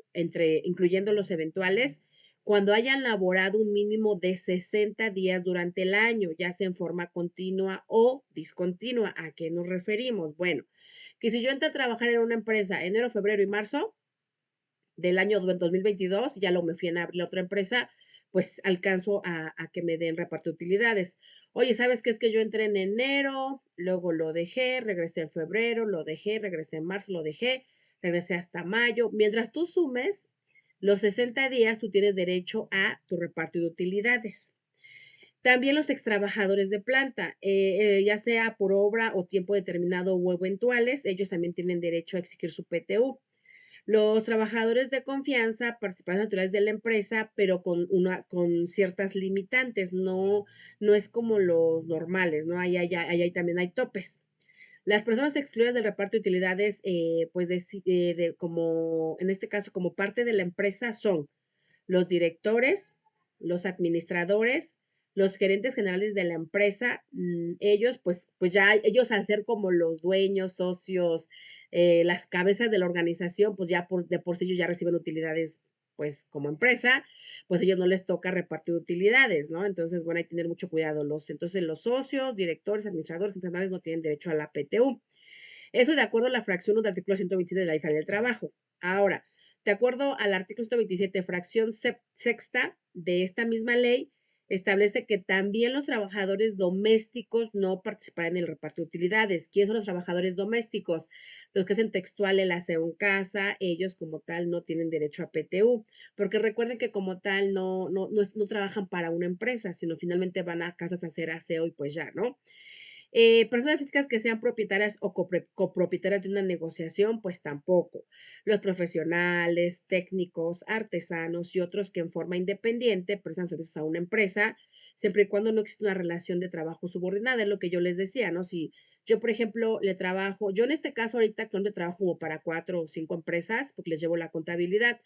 incluyendo los eventuales, cuando hayan laborado un mínimo de 60 días durante el año, ya sea en forma continua o discontinua. ¿A qué nos referimos? Bueno, que si yo entro a trabajar en una empresa enero, febrero y marzo del año 2022, ya lo me fui a abrir otra empresa, pues alcanzo a que me den reparto de utilidades. Oye, ¿sabes qué? Es que yo entré en enero, luego lo dejé, regresé en febrero, lo dejé, regresé en marzo, lo dejé, regresé hasta mayo. Mientras tú sumes los 60 días, tú tienes derecho a tu reparto de utilidades. También los extrabajadores de planta, ya sea por obra o tiempo determinado o eventuales, ellos también tienen derecho a exigir su PTU. Los trabajadores de confianza, participantes naturales de la empresa, pero con ciertas limitantes, no es como los normales, ¿no? Ahí también hay topes. Las personas excluidas del reparto de utilidades, pues como en este caso, como parte de la empresa son los directores, los administradores, los gerentes generales de la empresa, ellos, pues ya, ellos al ser como los dueños, socios, las cabezas de la organización, pues ya de por sí ellos ya reciben utilidades, pues como empresa, pues ellos no les toca repartir utilidades, ¿no? Entonces, bueno, hay que tener mucho cuidado. Entonces, los socios, directores, administradores, generales no tienen derecho a la PTU. Eso de acuerdo a la fracción 1 del artículo 127 de la Ley Federal del Trabajo. Ahora, de acuerdo al artículo 127, fracción sexta de esta misma ley, establece que también los trabajadores domésticos no participarán en el reparto de utilidades. ¿Quiénes son los trabajadores domésticos? Los que hacen textual el aseo en casa, ellos como tal no tienen derecho a PTU, porque recuerden que como tal no trabajan para una empresa, sino finalmente van a casas a hacer aseo y pues ya, ¿no? Personas físicas que sean propietarias o copropietarias de una negociación, pues tampoco. Los profesionales, técnicos, artesanos y otros que en forma independiente prestan servicios a una empresa, siempre y cuando no existe una relación de trabajo subordinada, es lo que yo les decía, ¿no? Si yo, por ejemplo, le trabajo, yo en este caso ahorita actualmente trabajo como para 4 o 5 empresas porque les llevo la contabilidad.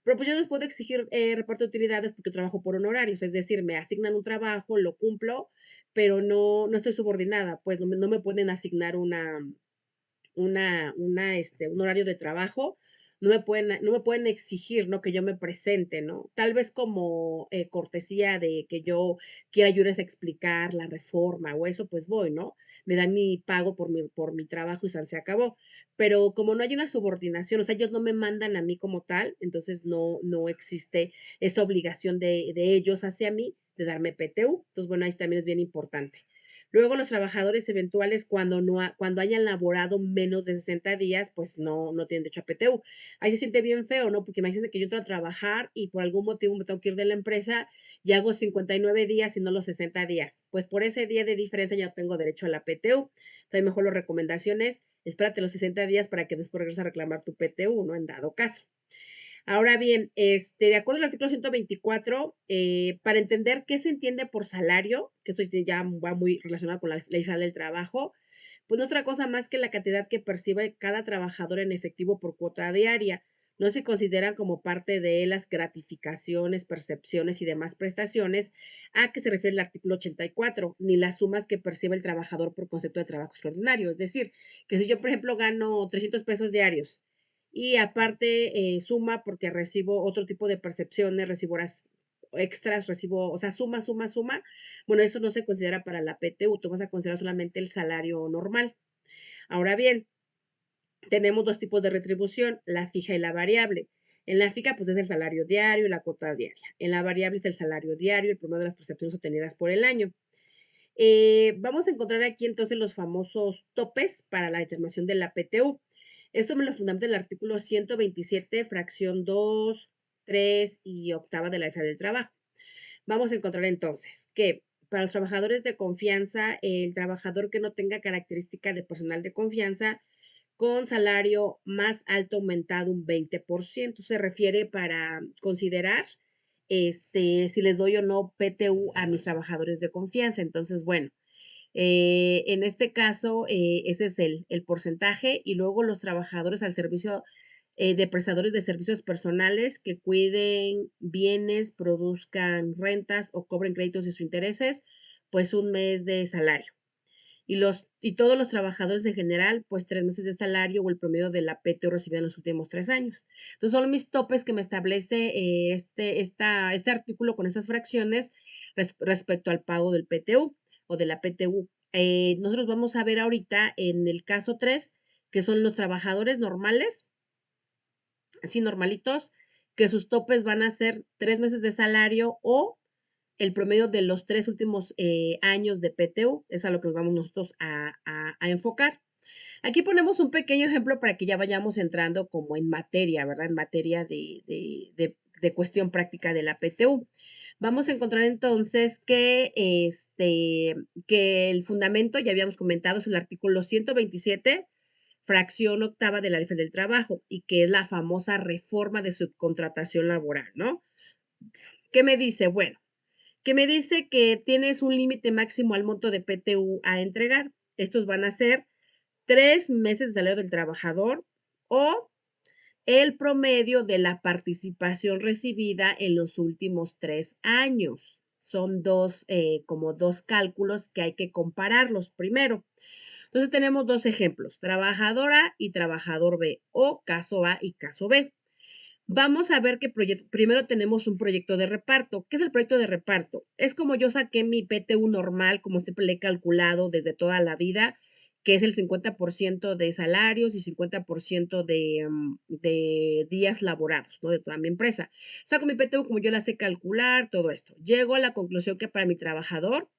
Pero pues yo no les puedo exigir reparto de utilidades porque trabajo por honorarios, es decir, me asignan un trabajo, lo cumplo, pero no estoy subordinada, pues no me pueden asignar un horario de trabajo, no me pueden exigir, ¿no? Que yo me presente, ¿no? Tal vez como cortesía de que yo quiera ayudarles a explicar la reforma o eso, pues voy, ¿no? Me dan mi pago por mi trabajo y se acabó. Pero como no hay una subordinación, o sea, ellos no me mandan a mí como tal, entonces no existe esa obligación de ellos hacia mí de darme PTU. Entonces, bueno, ahí también es bien importante. Luego, los trabajadores eventuales, cuando hayan laborado menos de 60 días, pues no tienen derecho a PTU. Ahí se siente bien feo, ¿no? Porque imagínense que yo entro a trabajar y por algún motivo me tengo que ir de la empresa y hago 59 días y no los 60 días. Pues por ese día de diferencia ya no tengo derecho a la PTU. Entonces, mejor la recomendación es, espérate los 60 días para que después regreses a reclamar tu PTU, ¿no? En dado caso. Ahora bien, de acuerdo al artículo 124, para entender qué se entiende por salario, que eso ya va muy relacionado con la ley federal del trabajo, pues no otra cosa más que la cantidad que percibe cada trabajador en efectivo por cuota diaria. No se consideran como parte de las gratificaciones, percepciones y demás prestaciones a que se refiere el artículo 84, ni las sumas que percibe el trabajador por concepto de trabajo extraordinario. Es decir, que si yo, por ejemplo, gano 300 pesos diarios y aparte suma porque recibo otro tipo de percepciones, recibo horas extras, recibo, o sea, suma. Bueno, eso no se considera para la PTU, tú vas a considerar solamente el salario normal. Ahora bien, tenemos dos tipos de retribución, la fija y la variable. En la fija, pues es el salario diario y la cuota diaria. En la variable es el salario diario, el promedio de las percepciones obtenidas por el año. Vamos a encontrar aquí entonces los famosos topes para la determinación de la PTU. Esto me lo fundamenta el artículo 127, fracción 2, 3 y octava de la Ley del Trabajo. Vamos a encontrar entonces que para los trabajadores de confianza, el trabajador que no tenga característica de personal de confianza con salario más alto aumentado un 20%, se refiere para considerar si les doy o no PTU a mis trabajadores de confianza. Entonces, bueno, en este caso, ese es el porcentaje y luego los trabajadores al servicio de prestadores de servicios personales que cuiden bienes, produzcan rentas o cobren créditos y sus intereses, pues un mes de salario. Y todos los trabajadores en general, pues 3 meses de salario o el promedio de la PTU recibida en los últimos 3 años. Entonces, son mis topes que me establece este artículo con esas fracciones respecto al pago del PTU o de la PTU. Nosotros vamos a ver ahorita en el caso 3, que son los trabajadores normales, así normalitos, que sus topes van a ser 3 meses de salario o el promedio de los 3 últimos años de PTU, es a lo que nos vamos nosotros a enfocar. Aquí ponemos un pequeño ejemplo para que ya vayamos entrando como en materia, ¿verdad? En materia de cuestión práctica de la PTU. Vamos a encontrar entonces que el fundamento, ya habíamos comentado, es el artículo 127, fracción octava de la Ley del Trabajo, y que es la famosa reforma de subcontratación laboral, ¿no? ¿Qué me dice? Bueno, que me dice que tienes un límite máximo al monto de PTU a entregar. Estos van a ser 3 meses de salario del trabajador o el promedio de la participación recibida en los últimos 3 años. Son como dos cálculos que hay que compararlos primero. Entonces tenemos dos ejemplos, trabajadora y trabajador B, o caso A y caso B. Vamos a ver que primero tenemos un proyecto de reparto. ¿Qué es el proyecto de reparto? Es como yo saqué mi PTU normal, como siempre le he calculado desde toda la vida, que es el 50% de salarios y 50% de días laborados, ¿no? De toda mi empresa. Saco mi PTU como yo la sé calcular, todo esto. Llego a la conclusión que para mi trabajador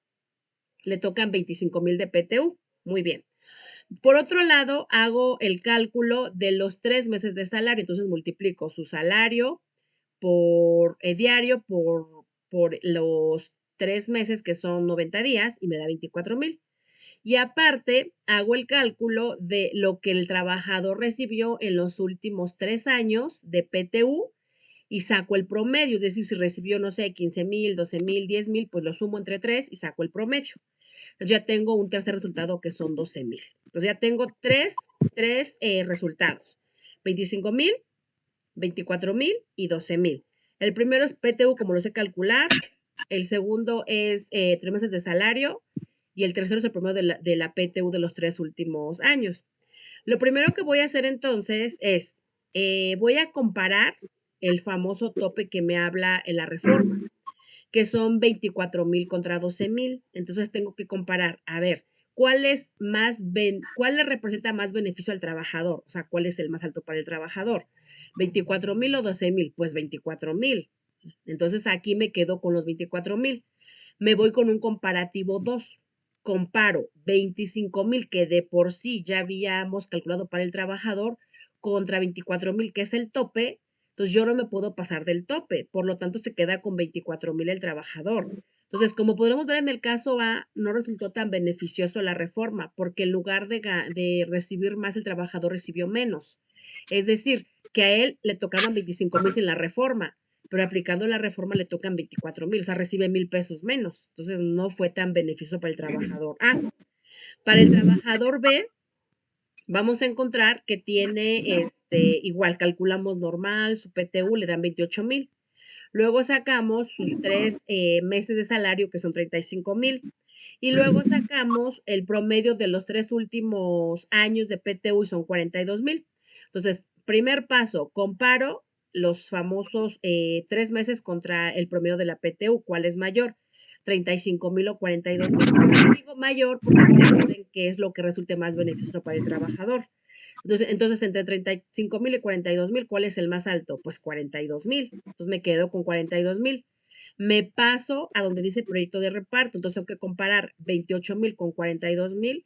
le tocan 25,000 de PTU. Muy bien. Por otro lado, hago el cálculo de los 3 meses de salario. Entonces multiplico su salario por diario por los 3 meses, que son 90 días, y me da 24,000. Y aparte, hago el cálculo de lo que el trabajador recibió en los últimos 3 años de PTU y saco el promedio, es decir, si recibió, no sé, 15,000, 12,000, 10,000, pues lo sumo entre 3 y saco el promedio. Entonces ya tengo un tercer resultado que son 12,000. Entonces ya tengo tres resultados: 25,000, 24,000 y 12,000. El primero es PTU, como lo sé calcular. El segundo es 3 meses de salario. Y el tercero es el promedio de la PTU de los 3 últimos años. Lo primero que voy a hacer entonces es, voy a comparar el famoso tope que me habla en la reforma, que son 24,000 contra 12,000. Entonces tengo que comparar, a ver, ¿cuál le representa más beneficio al trabajador? O sea, ¿cuál es el más alto para el trabajador? ¿24,000 o 12,000? Pues 24,000. Entonces aquí me quedo con los 24,000. Me voy con un comparativo 2. Comparo 25,000 que de por sí ya habíamos calculado para el trabajador contra 24,000 que es el tope. Entonces yo no me puedo pasar del tope, por lo tanto se queda con 24,000 el trabajador. Entonces, como podremos ver en el caso A, no resultó tan beneficioso la reforma, porque en lugar de recibir más, el trabajador recibió menos. Es decir, que a él le tocaban 25,000 sin la reforma, pero aplicando la reforma le tocan 24,000, o sea, recibe 1,000 pesos menos. Entonces, no fue tan beneficioso para el trabajador A. Para el trabajador B, vamos a encontrar que tiene, igual calculamos normal, su PTU le dan 28,000. Luego sacamos sus 3 meses de salario, que son 35,000. Y luego sacamos el promedio de los 3 últimos años de PTU y son 42,000. Entonces, primer paso, comparo los famosos 3 meses contra el promedio de la PTU. ¿Cuál es mayor? 35,000 o 42,000. Digo mayor porque recuerden que es lo que resulte más beneficioso para el trabajador. Entonces, entre 35,000 y 42,000, ¿cuál es el más alto? Pues 42,000. Entonces me quedo con 42,000. Me paso a donde dice proyecto de reparto. Entonces tengo que comparar 28,000 con 42,000.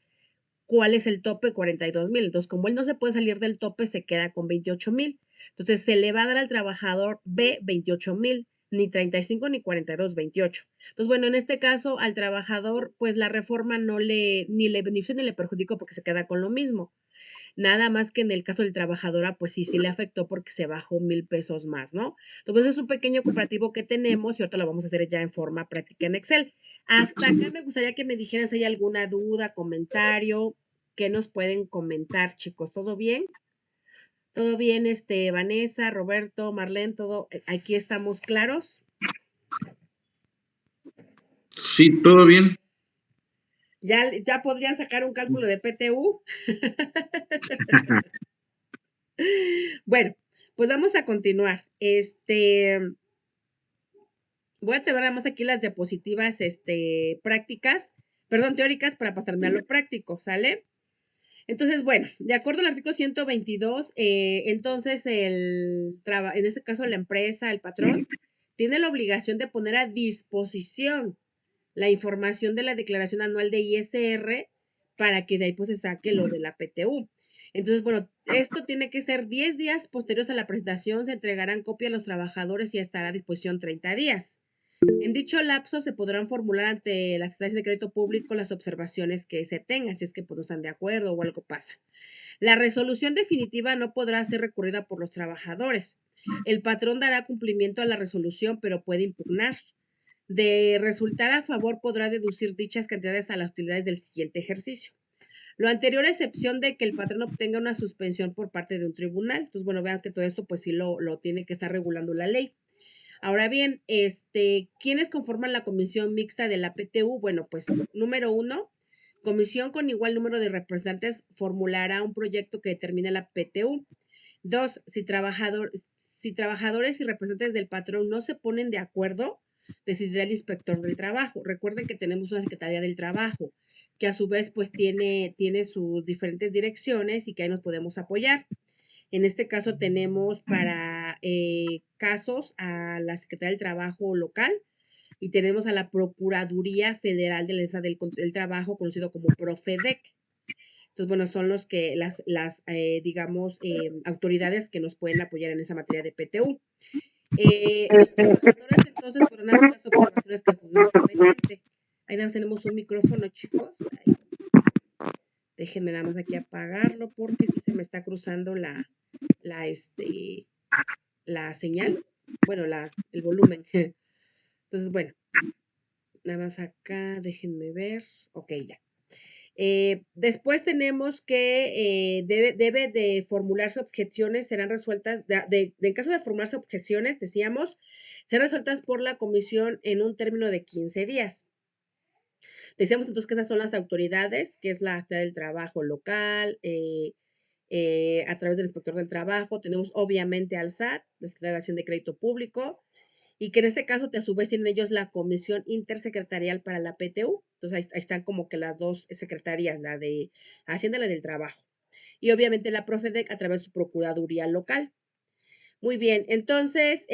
¿Cuál es el tope? 42,000. Entonces, como él no se puede salir del tope, se queda con 28,000. Entonces, se le va a dar al trabajador B 28,000, ni 35 ni 42, 28. Entonces, bueno, en este caso, al trabajador, pues la reforma ni le beneficia ni le perjudicó porque se queda con lo mismo. Nada más que en el caso del trabajadora, pues sí le afectó porque se bajó 1,000 pesos más, ¿no? Entonces es un pequeño comparativo que tenemos y ahorita lo vamos a hacer ya en forma práctica en Excel. Hasta acá me gustaría que me dijeran si hay alguna duda, comentario, ¿qué nos pueden comentar, chicos? ¿Todo bien? ¿Todo bien, Vanessa, Roberto, Marlene, todo? ¿Aquí estamos claros? Sí, todo bien. ¿Ya podrían sacar un cálculo de PTU? Bueno, pues vamos a continuar. Voy a tener nada más aquí las diapositivas, prácticas, perdón, teóricas para pasarme a lo práctico, ¿sale? Entonces, bueno, de acuerdo al artículo 122, entonces en este caso la empresa, el patrón, tiene la obligación de poner a disposición la información de la declaración anual de ISR para que de ahí pues se saque lo de la PTU. Entonces, bueno, esto tiene que ser 10 días posteriores a la presentación, se entregarán copia a los trabajadores y estará a disposición 30 días. En dicho lapso se podrán formular ante las secretarias de crédito público las observaciones que se tengan, si es que pues, no están de acuerdo o algo pasa. La resolución definitiva no podrá ser recurrida por los trabajadores. El patrón dará cumplimiento a la resolución, pero puede impugnar. De resultar a favor, podrá deducir dichas cantidades a las utilidades del siguiente ejercicio. Lo anterior, a excepción de que el patrón obtenga una suspensión por parte de un tribunal. Entonces, bueno, vean que todo esto pues sí lo tiene que estar regulando la ley. Ahora bien, ¿quiénes conforman la comisión mixta de la PTU? Bueno, pues número 1, comisión con igual número de representantes formulará un proyecto que determine la PTU. 2, si trabajadores y representantes del patrón no se ponen de acuerdo, decidirá el inspector del trabajo. Recuerden que tenemos una Secretaría del Trabajo, que a su vez pues tiene sus diferentes direcciones y que ahí nos podemos apoyar. En este caso tenemos para casos a la Secretaría del Trabajo local y tenemos a la Procuraduría Federal de la Defensa del Trabajo, conocido como Profedec. Entonces, bueno, son las digamos, autoridades que nos pueden apoyar en esa materia de PTU. Los trabajadores entonces podrán hacer las observaciones que juzguen conveniente. Ahí nada más tenemos un micrófono, chicos. Ahí. Déjenme nada más aquí apagarlo porque sí se me está cruzando la, este, la señal. Bueno, el volumen. Entonces, bueno, nada más acá, déjenme ver. Ok, ya. Después tenemos que debe de formularse objeciones, serán resueltas, en caso de formularse objeciones, decíamos, serán resueltas por la comisión en un término de 15 días. Decíamos entonces que esas son las autoridades, que es la Secretaría del Trabajo local, a través del Inspector del Trabajo, tenemos obviamente al SAT, la Secretaría de Crédito Público, y que en este caso, a su vez, tienen ellos la Comisión Intersecretarial para la PTU. Entonces, ahí están como que las dos secretarías, la de Hacienda y la del Trabajo. Y obviamente la Profedec a través de su Procuraduría local. Muy bien, entonces,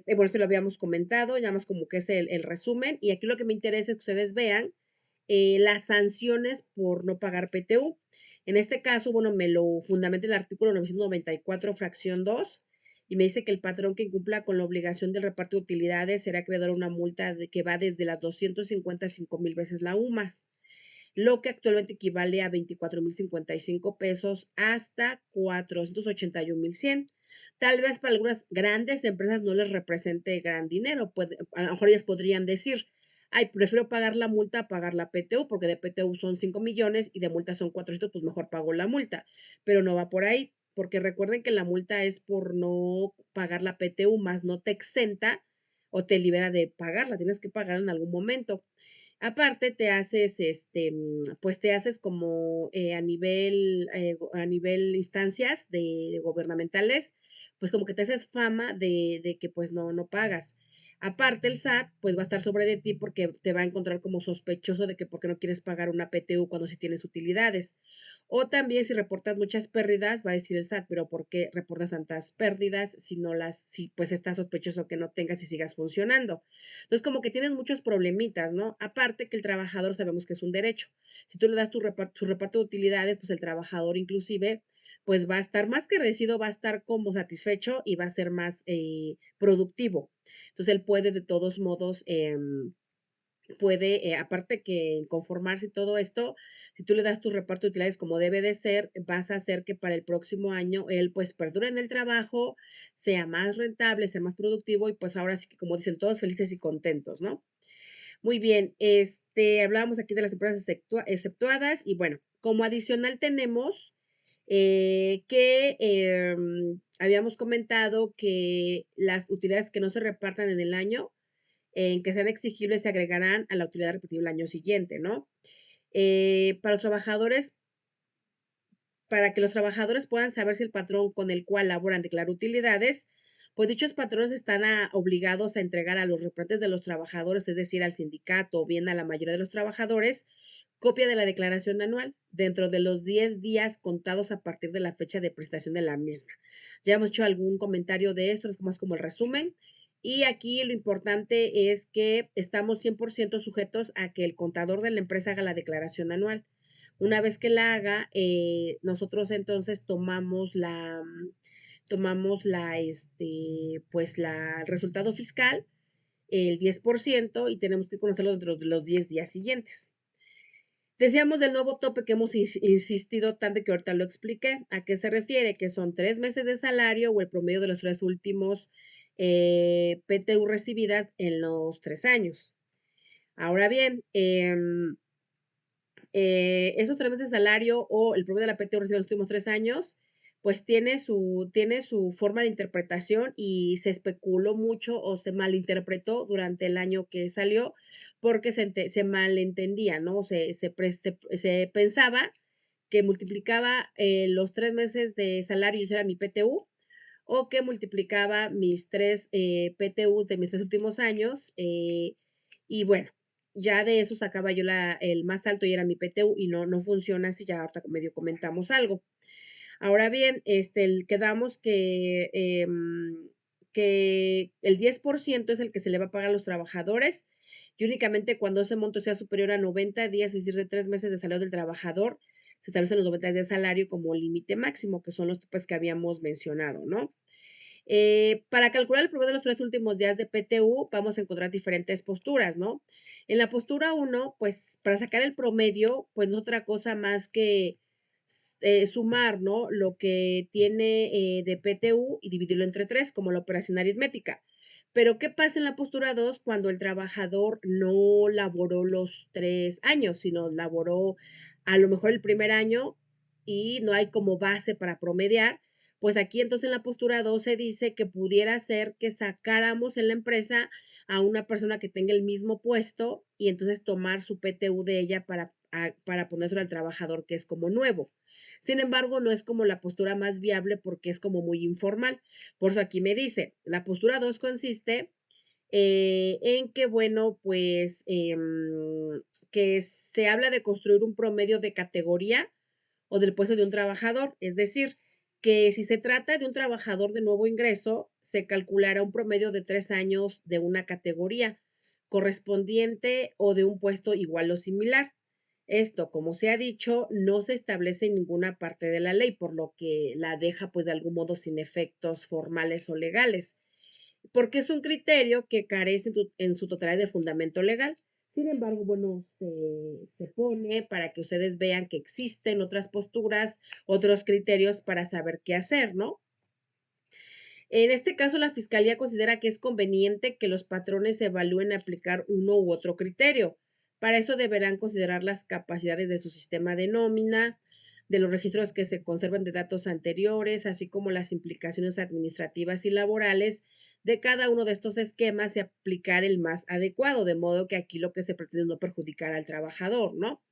bueno, esto lo habíamos comentado, ya más como que es el resumen, y aquí lo que me interesa es que ustedes vean las sanciones por no pagar PTU. En este caso, bueno, me lo fundamenta el artículo 994, fracción 2, y me dice que el patrón que incumpla con la obligación del reparto de utilidades será acreedor a una multa que va desde las 255,000 veces la UMAS, lo que actualmente equivale a 24,055 pesos hasta 481,100. Tal vez para algunas grandes empresas no les represente gran dinero. A lo mejor ellas podrían decir, ay, prefiero pagar la multa a pagar la PTU, porque de PTU son 5 millones y de multa son 400, pues mejor pago la multa. Pero no va por ahí, porque recuerden que la multa es por no pagar la PTU, más no te exenta o te libera de pagarla, tienes que pagarla en algún momento. Aparte, pues te haces como a nivel instancias de gubernamentales, pues como que te haces fama de que pues no pagas. Aparte, el SAT pues va a estar sobre de ti porque te va a encontrar como sospechoso de que por qué no quieres pagar una PTU cuando sí tienes utilidades. O también si reportas muchas pérdidas, va a decir el SAT, pero ¿por qué reportas tantas pérdidas si pues está sospechoso que no tengas y sigas funcionando? Entonces, como que tienes muchos problemitas, ¿no? Aparte que el trabajador sabemos que es un derecho. Si tú le das tu reparto de utilidades, pues el trabajador inclusive, pues va a estar más que agradecido, va a estar como satisfecho y va a ser más productivo. Entonces, él puede de todos modos aparte que conformarse y todo esto, si tú le das tu reparto de utilidades como debe de ser, vas a hacer que para el próximo año él pues perdure en el trabajo, sea más rentable, sea más productivo y pues ahora sí que como dicen todos felices y contentos, ¿no? Muy bien, hablábamos aquí de las empresas exceptuadas y bueno, como adicional tenemos habíamos comentado que las utilidades que no se repartan en el año en que sean exigibles se agregarán a la utilidad repetible el año siguiente, ¿no? Para los trabajadores, para que los trabajadores puedan saber si el patrón con el cual laboran declara utilidades, pues dichos patrones están obligados a entregar a los representantes de los trabajadores, es decir, al sindicato o bien a la mayoría de los trabajadores, copia de la declaración anual dentro de los 10 días contados a partir de la fecha de presentación de la misma. Ya hemos hecho algún comentario de esto, es más como el resumen. Y aquí lo importante es que estamos 100% sujetos a que el contador de la empresa haga la declaración anual. Una vez que la haga, nosotros entonces el resultado fiscal, el 10%, y tenemos que conocerlo dentro de los 10 días siguientes. Decíamos del nuevo tope que hemos insistido tanto que ahorita lo expliqué. ¿A qué se refiere? Que son 3 meses de salario o el promedio de los 3 últimos PTU recibidas en los 3 años. Ahora bien, esos 3 meses de salario o el promedio de la PTU recibida en los últimos 3 años, pues tiene su forma de interpretación y se especuló mucho o se malinterpretó durante el año que salió porque se malentendía, ¿no? Se pensaba que multiplicaba los 3 meses de salario y eso era mi PTU, o que multiplicaba mis 3 PTUs de mis 3 últimos años, y bueno, ya de eso sacaba yo el más alto y era mi PTU y no funciona así, ya ahorita medio comentamos algo. Ahora bien, quedamos que el 10% es el que se le va a pagar a los trabajadores y únicamente cuando ese monto sea superior a 90 días, es decir, de 3 meses de salario del trabajador, se establecen los 90 días de salario como límite máximo, que son los topes que habíamos mencionado, ¿no? Para calcular el promedio de los 3 últimos días de PTU, vamos a encontrar diferentes posturas, ¿no? En la postura 1, pues para sacar el promedio, pues no es otra cosa más que sumar, ¿no? Lo que tiene de PTU y dividirlo entre 3, como la operación aritmética. Pero, ¿qué pasa en la postura 2 cuando el trabajador no laboró los 3 años, sino laboró a lo mejor el primer año y no hay como base para promediar? Pues aquí entonces en la postura 2 se dice que pudiera ser que sacáramos en la empresa a una persona que tenga el mismo puesto y entonces tomar su PTU de ella para ponérselo al trabajador que es como nuevo. Sin embargo, no es como la postura más viable porque es como muy informal. Por eso aquí me dice, la postura 2 consiste en que, bueno, pues que se habla de construir un promedio de categoría o del puesto de un trabajador. Es decir, que si se trata de un trabajador de nuevo ingreso, se calculará un promedio de 3 años de una categoría correspondiente o de un puesto igual o similar. Esto, como se ha dicho, no se establece en ninguna parte de la ley, por lo que la deja pues de algún modo sin efectos formales o legales, porque es un criterio que carece en su totalidad de fundamento legal. Sin embargo, bueno, se pone para que ustedes vean que existen otras posturas, otros criterios para saber qué hacer, ¿no? En este caso, la Fiscalía considera que es conveniente que los patrones evalúen aplicar uno u otro criterio. Para eso deberán considerar las capacidades de su sistema de nómina, de los registros que se conservan de datos anteriores, así como las implicaciones administrativas y laborales de cada uno de estos esquemas y aplicar el más adecuado, de modo que aquí lo que se pretende es no perjudicar al trabajador, ¿no?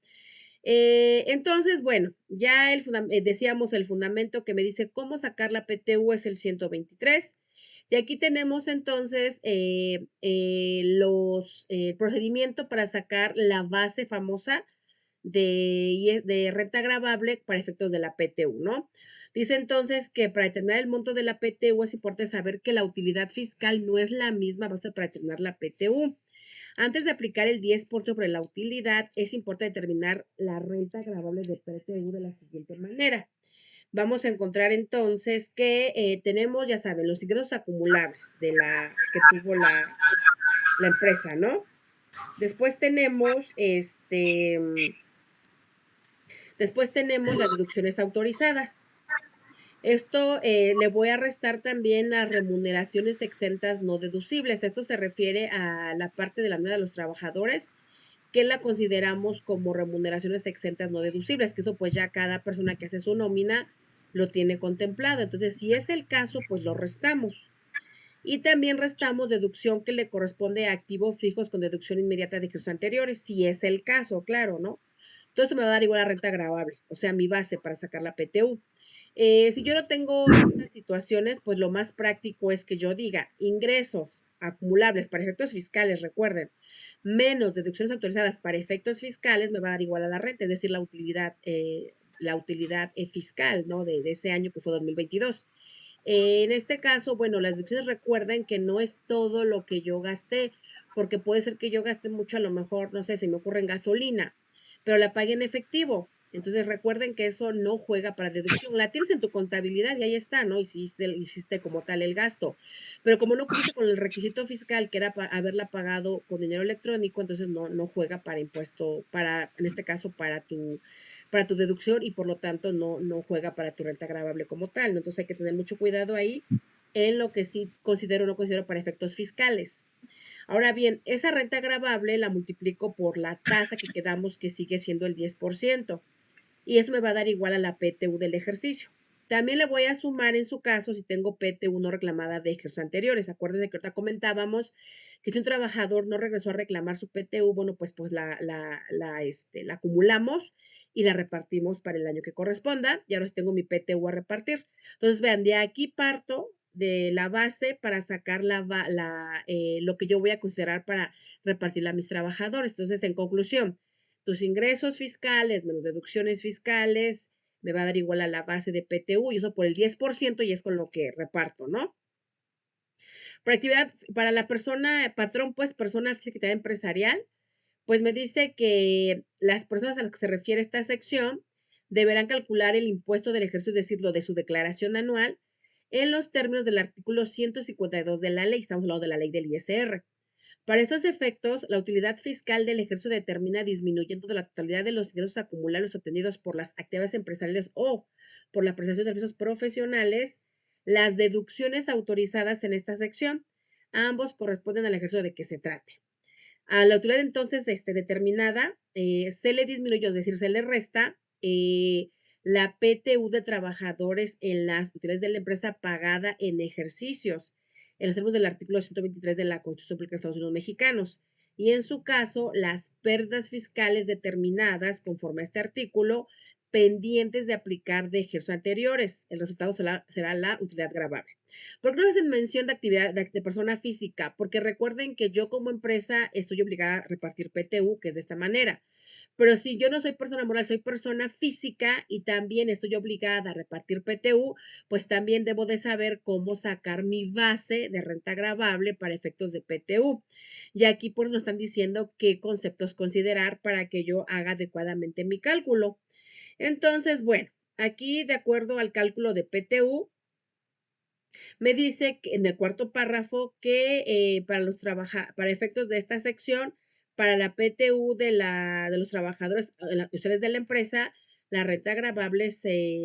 Entonces, bueno, ya decíamos el fundamento que me dice cómo sacar la PTU es el 123. Y aquí tenemos entonces el procedimiento para sacar la base famosa de renta gravable para efectos de la PTU, ¿no? Dice entonces que para determinar el monto de la PTU es importante saber que la utilidad fiscal no es la misma base para determinar la PTU. Antes de aplicar el 10% sobre la utilidad, es importante determinar la renta gravable de PTU de la siguiente manera. Vamos a encontrar entonces que tenemos, ya saben, los ingresos acumulables que tuvo la empresa, ¿no? Después tenemos después tenemos las deducciones autorizadas. Esto le voy a restar también las remuneraciones exentas no deducibles. Esto se refiere a la parte de la nómina de los trabajadores que la consideramos como remuneraciones exentas no deducibles, que eso pues ya cada persona que hace su nómina lo tiene contemplado. Entonces, si es el caso, pues lo restamos. Y también restamos deducción que le corresponde a activos fijos con deducción inmediata de ejercicios anteriores, si es el caso, claro, ¿no? Todo eso me va a dar igual la renta gravable, o sea, mi base para sacar la PTU. Si yo no tengo estas situaciones, pues lo más práctico es que yo diga ingresos acumulables para efectos fiscales, recuerden, menos deducciones autorizadas para efectos fiscales, me va a dar igual a la renta, es decir, la utilidad fiscal, ¿no? De ese año que fue 2022. En este caso, bueno, las deducciones recuerden que no es todo lo que yo gasté, porque puede ser que yo gaste mucho, a lo mejor, no sé, se me ocurre en gasolina, pero la pague en efectivo. Entonces recuerden que eso no juega para deducción. La tienes en tu contabilidad y ahí está, ¿no? Hiciste como tal el gasto. Pero como no cumpliste con el requisito fiscal, que era haberla pagado con dinero electrónico, entonces no juega para impuesto, en este caso, para tu deducción y por lo tanto no juega para tu renta gravable como tal, ¿no? Entonces hay que tener mucho cuidado ahí en lo que sí considero o no considero para efectos fiscales. Ahora bien, esa renta gravable la multiplico por la tasa que quedamos que sigue siendo el 10% y eso me va a dar igual a la PTU del ejercicio. También le voy a sumar en su caso si tengo PTU no reclamada de ejercicios anteriores. Acuérdense que ahorita comentábamos que si un trabajador no regresó a reclamar su PTU, bueno, pues la acumulamos y la repartimos para el año que corresponda. Y ahora tengo mi PTU a repartir. Entonces, vean, de aquí parto de la base para sacar lo que yo voy a considerar para repartirla a mis trabajadores. Entonces, en conclusión, tus ingresos fiscales menos deducciones fiscales me va a dar igual a la base de PTU y eso por el 10% y es con lo que reparto, ¿no? Para la persona, patrón, pues persona física empresarial, pues me dice que las personas a las que se refiere esta sección deberán calcular el impuesto del ejercicio, es decir, lo de su declaración anual, en los términos del artículo 152 de la ley. Estamos hablando de la ley del ISR. Para estos efectos, la utilidad fiscal del ejercicio determina disminuyendo de la totalidad de los ingresos acumulables obtenidos por las actividades empresariales o por la prestación de servicios profesionales, las deducciones autorizadas en esta sección. Ambos corresponden al ejercicio de que se trate. A la utilidad entonces determinada se le disminuye, es decir, se le resta la PTU de trabajadores en las utilidades de la empresa pagada en ejercicios, en los términos del artículo 123 de la Constitución Política de Estados Unidos Mexicanos. Y en su caso, las pérdidas fiscales determinadas conforme a este artículo pendientes de aplicar de ejercicios anteriores. El resultado será la utilidad gravable. ¿Por qué no hacen mención de actividad de persona física? Porque recuerden que yo como empresa estoy obligada a repartir PTU, que es de esta manera. Pero si yo no soy persona moral, soy persona física y también estoy obligada a repartir PTU, pues también debo de saber cómo sacar mi base de renta gravable para efectos de PTU. Y aquí pues nos están diciendo qué conceptos considerar para que yo haga adecuadamente mi cálculo. Entonces, bueno, aquí de acuerdo al cálculo de PTU, me dice que en el cuarto párrafo que para efectos de esta sección, para la PTU de los trabajadores, ustedes de la empresa, la renta gravable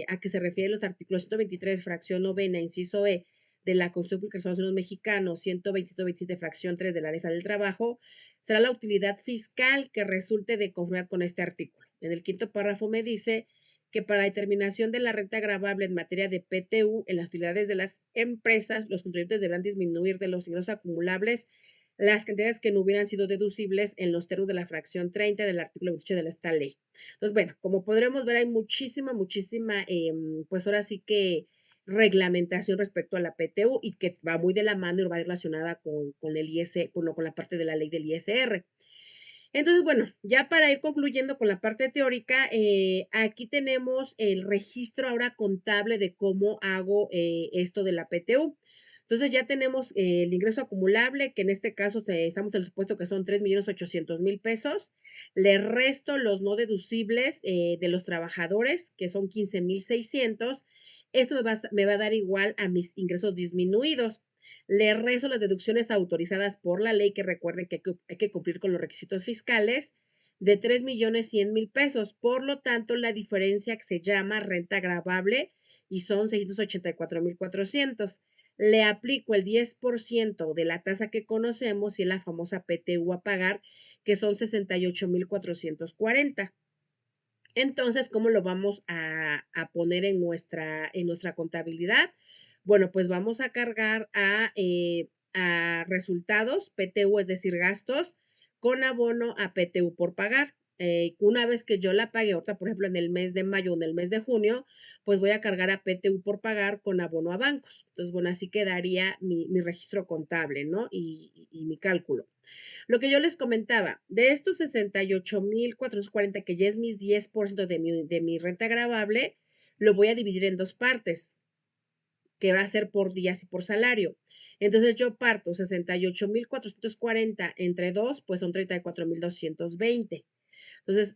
a que se refieren los artículos 123, fracción novena, inciso E, de la Constitución Pública de Estados Unidos Mexicanos, 127, fracción 3 de la Ley Federal del Trabajo, será la utilidad fiscal que resulte de conformidad con este artículo. En el quinto párrafo me dice que para la determinación de la renta gravable en materia de PTU en las utilidades de las empresas, los contribuyentes deberán disminuir de los ingresos acumulables las cantidades que no hubieran sido deducibles en los términos de la fracción 30 del artículo 28 de esta ley. Entonces, bueno, como podremos ver, hay muchísima, pues ahora sí que reglamentación respecto a la PTU y que va muy de la mano y va relacionada con el con la parte de la ley del ISR. Entonces, bueno, ya para ir concluyendo con la parte teórica, aquí tenemos el registro ahora contable de cómo hago esto de la PTU. Entonces ya tenemos el ingreso acumulable, que en este caso estamos en el supuesto que son 3.800.000 pesos. Le resto los no deducibles de los trabajadores, que son 15.600. Esto me va a dar igual a mis ingresos disminuidos. Le rezo las deducciones autorizadas por la ley, que recuerden que hay que cumplir con los requisitos fiscales, de 3.100.000 pesos. Por lo tanto, la diferencia que se llama renta gravable y son 684.400. Le aplico el 10% de la tasa que conocemos y la famosa PTU a pagar, que son 68.440. Entonces, ¿cómo lo vamos a poner en nuestra contabilidad? Bueno, pues vamos a cargar a resultados, PTU, es decir, gastos, con abono a PTU por pagar. Una vez que yo la pague, ahorita, por ejemplo, en el mes de mayo o en el mes de junio, pues voy a cargar a PTU por pagar con abono a bancos. Entonces, bueno, así quedaría mi registro contable, ¿no? Y mi cálculo. Lo que yo les comentaba, de estos 68.440, que ya es mis 10% de mi renta gravable, lo voy a dividir en dos partes, que va a ser por días y por salario. Entonces yo parto 68.440 entre dos, pues son 34.220. Entonces,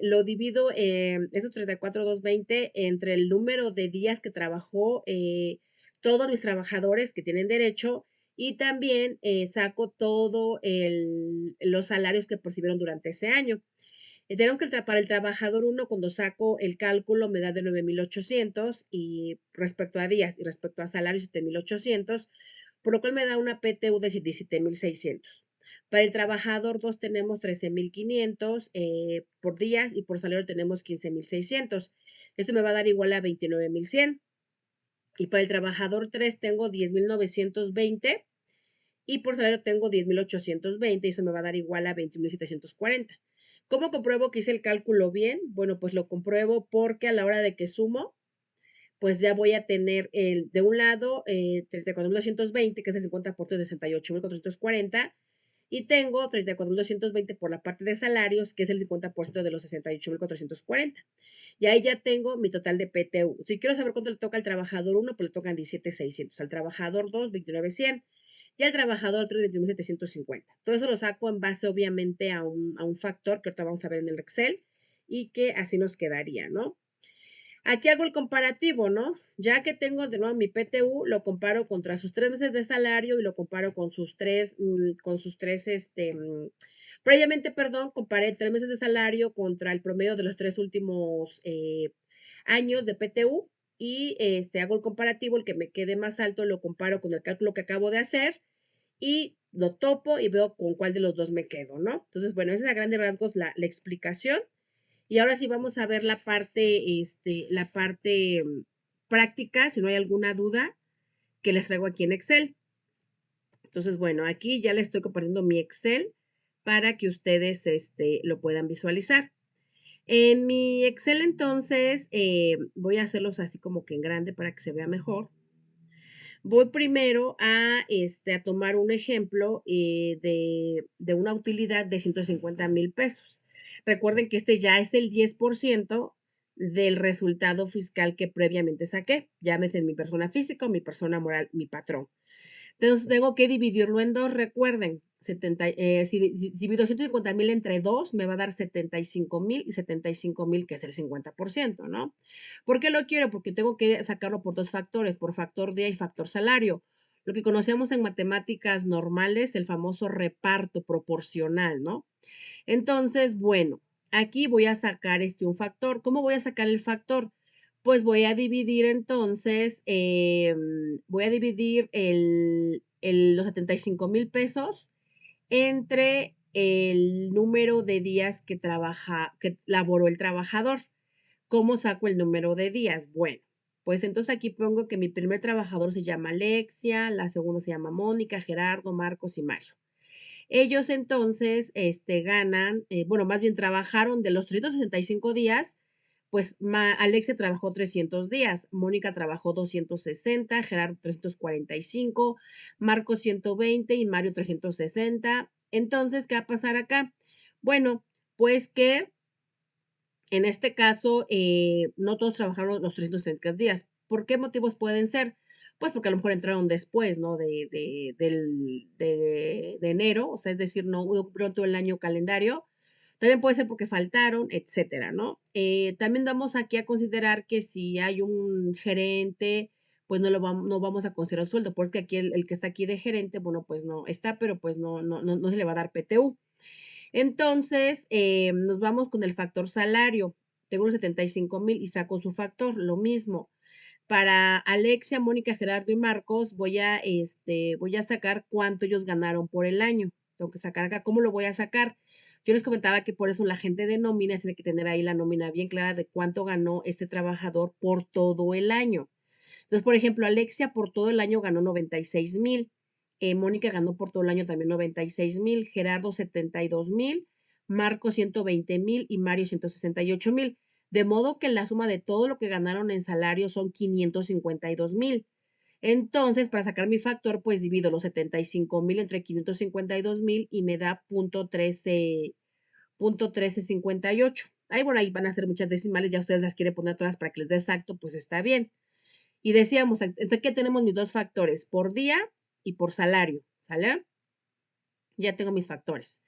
lo divido, esos 34.220 entre el número de días que trabajó todos mis trabajadores que tienen derecho y también saco todo los salarios que percibieron durante ese año. Tenemos que para el trabajador 1, cuando saco el cálculo, me da de 9.800 y respecto a días y respecto a salarios 7.800, por lo cual me da una PTU de 17.600. Para el trabajador 2 tenemos 13.500 por días y por salario tenemos 15.600. Esto me va a dar igual a 29.100. Y para el trabajador 3 tengo 10.920 y por salario tengo 10.820 y eso me va a dar igual a 21.740. ¿Cómo compruebo que hice el cálculo bien? Bueno, pues lo compruebo porque a la hora de que sumo, pues ya voy a tener de un lado 34.220, que es el 50% de 68.440, y tengo 34.220 por la parte de salarios, que es el 50% de los 68.440. Y ahí ya tengo mi total de PTU. Si quiero saber cuánto le toca al trabajador 1, pues le tocan 17.600, al trabajador 2, 29.100 y al trabajador 3, 21.750. Todo eso lo saco en base, obviamente, a un factor que ahorita vamos a ver en el Excel y que así nos quedaría, ¿no? Aquí hago el comparativo, ¿no? Ya que tengo de nuevo mi PTU, lo comparo contra sus 3 meses de salario y lo comparo con sus previamente, perdón, comparé 3 meses de salario contra el promedio de los 3 últimos años de PTU y hago el comparativo, el que me quede más alto lo comparo con el cálculo que acabo de hacer y lo topo y veo con cuál de los dos me quedo, ¿no? Entonces, bueno, esa es a grandes rasgos la explicación. Y ahora sí vamos a ver la parte práctica, si no hay alguna duda, que les traigo aquí en Excel. Entonces, bueno, aquí ya les estoy compartiendo mi Excel para que ustedes lo puedan visualizar. En mi Excel, entonces, voy a hacerlos así como que en grande para que se vea mejor. Voy primero a tomar un ejemplo de una utilidad de 150,000 pesos. Recuerden que este ya es el 10% del resultado fiscal que previamente saqué. Llámese mi persona física o mi persona moral, mi patrón. Entonces tengo que dividirlo en dos, recuerden, si divido 150,000 entre dos, me va a dar 75,000 y 75,000, que es el 50%, ¿no? ¿Por qué lo quiero? Porque tengo que sacarlo por dos factores, por factor día y factor salario. Lo que conocemos en matemáticas normales, el famoso reparto proporcional, ¿no? Entonces, bueno, aquí voy a sacar un factor. ¿Cómo voy a sacar el factor? Pues voy a dividir entonces, voy a dividir los 75,000 pesos entre el número de días que laboró el trabajador. ¿Cómo saco el número de días? Bueno, pues entonces aquí pongo que mi primer trabajador se llama Alexia, la segunda se llama Mónica, Gerardo, Marcos y Mario. Ellos entonces ganan, bueno, más bien trabajaron de los 365 días, pues Alexia trabajó 300 días, Mónica trabajó 260, Gerardo 345, Marcos 120 y Mario 360. Entonces, ¿qué va a pasar acá? Bueno, pues que en este caso no todos trabajaron los 330 días. ¿Por qué motivos pueden ser? Pues porque a lo mejor entraron después, ¿no? De enero, o sea, es decir, no cumplieron todo el año calendario. También puede ser porque faltaron, etcétera, ¿no? También damos aquí a considerar que si hay un gerente, pues no vamos a considerar sueldo, porque aquí el que está aquí de gerente, bueno, pues no está, pero pues no se le va a dar PTU. Entonces, nos vamos con el factor salario. Tengo los 75,000 y saco su factor, lo mismo. Para Alexia, Mónica, Gerardo y Marcos, voy a sacar cuánto ellos ganaron por el año. Tengo que sacar acá. ¿Cómo lo voy a sacar? Yo les comentaba que por eso la gente de nómina tiene que tener ahí la nómina bien clara de cuánto ganó este trabajador por todo el año. Entonces, por ejemplo, Alexia por todo el año ganó 96,000. Mónica ganó por todo el año también 96,000. Gerardo 72,000. Marco 120,000 y Mario 168,000. De modo que la suma de todo lo que ganaron en salario son 552,000. Entonces, para sacar mi factor, pues divido los 75,000 entre 552,000 y me da .1358. Ahí, bueno, ahí van a ser muchas decimales, ya ustedes las quieren poner todas para que les dé exacto, pues está bien. Y decíamos, entonces, ¿qué tenemos mis dos factores? Por día y por salario, ¿sale? Ya tengo mis factores.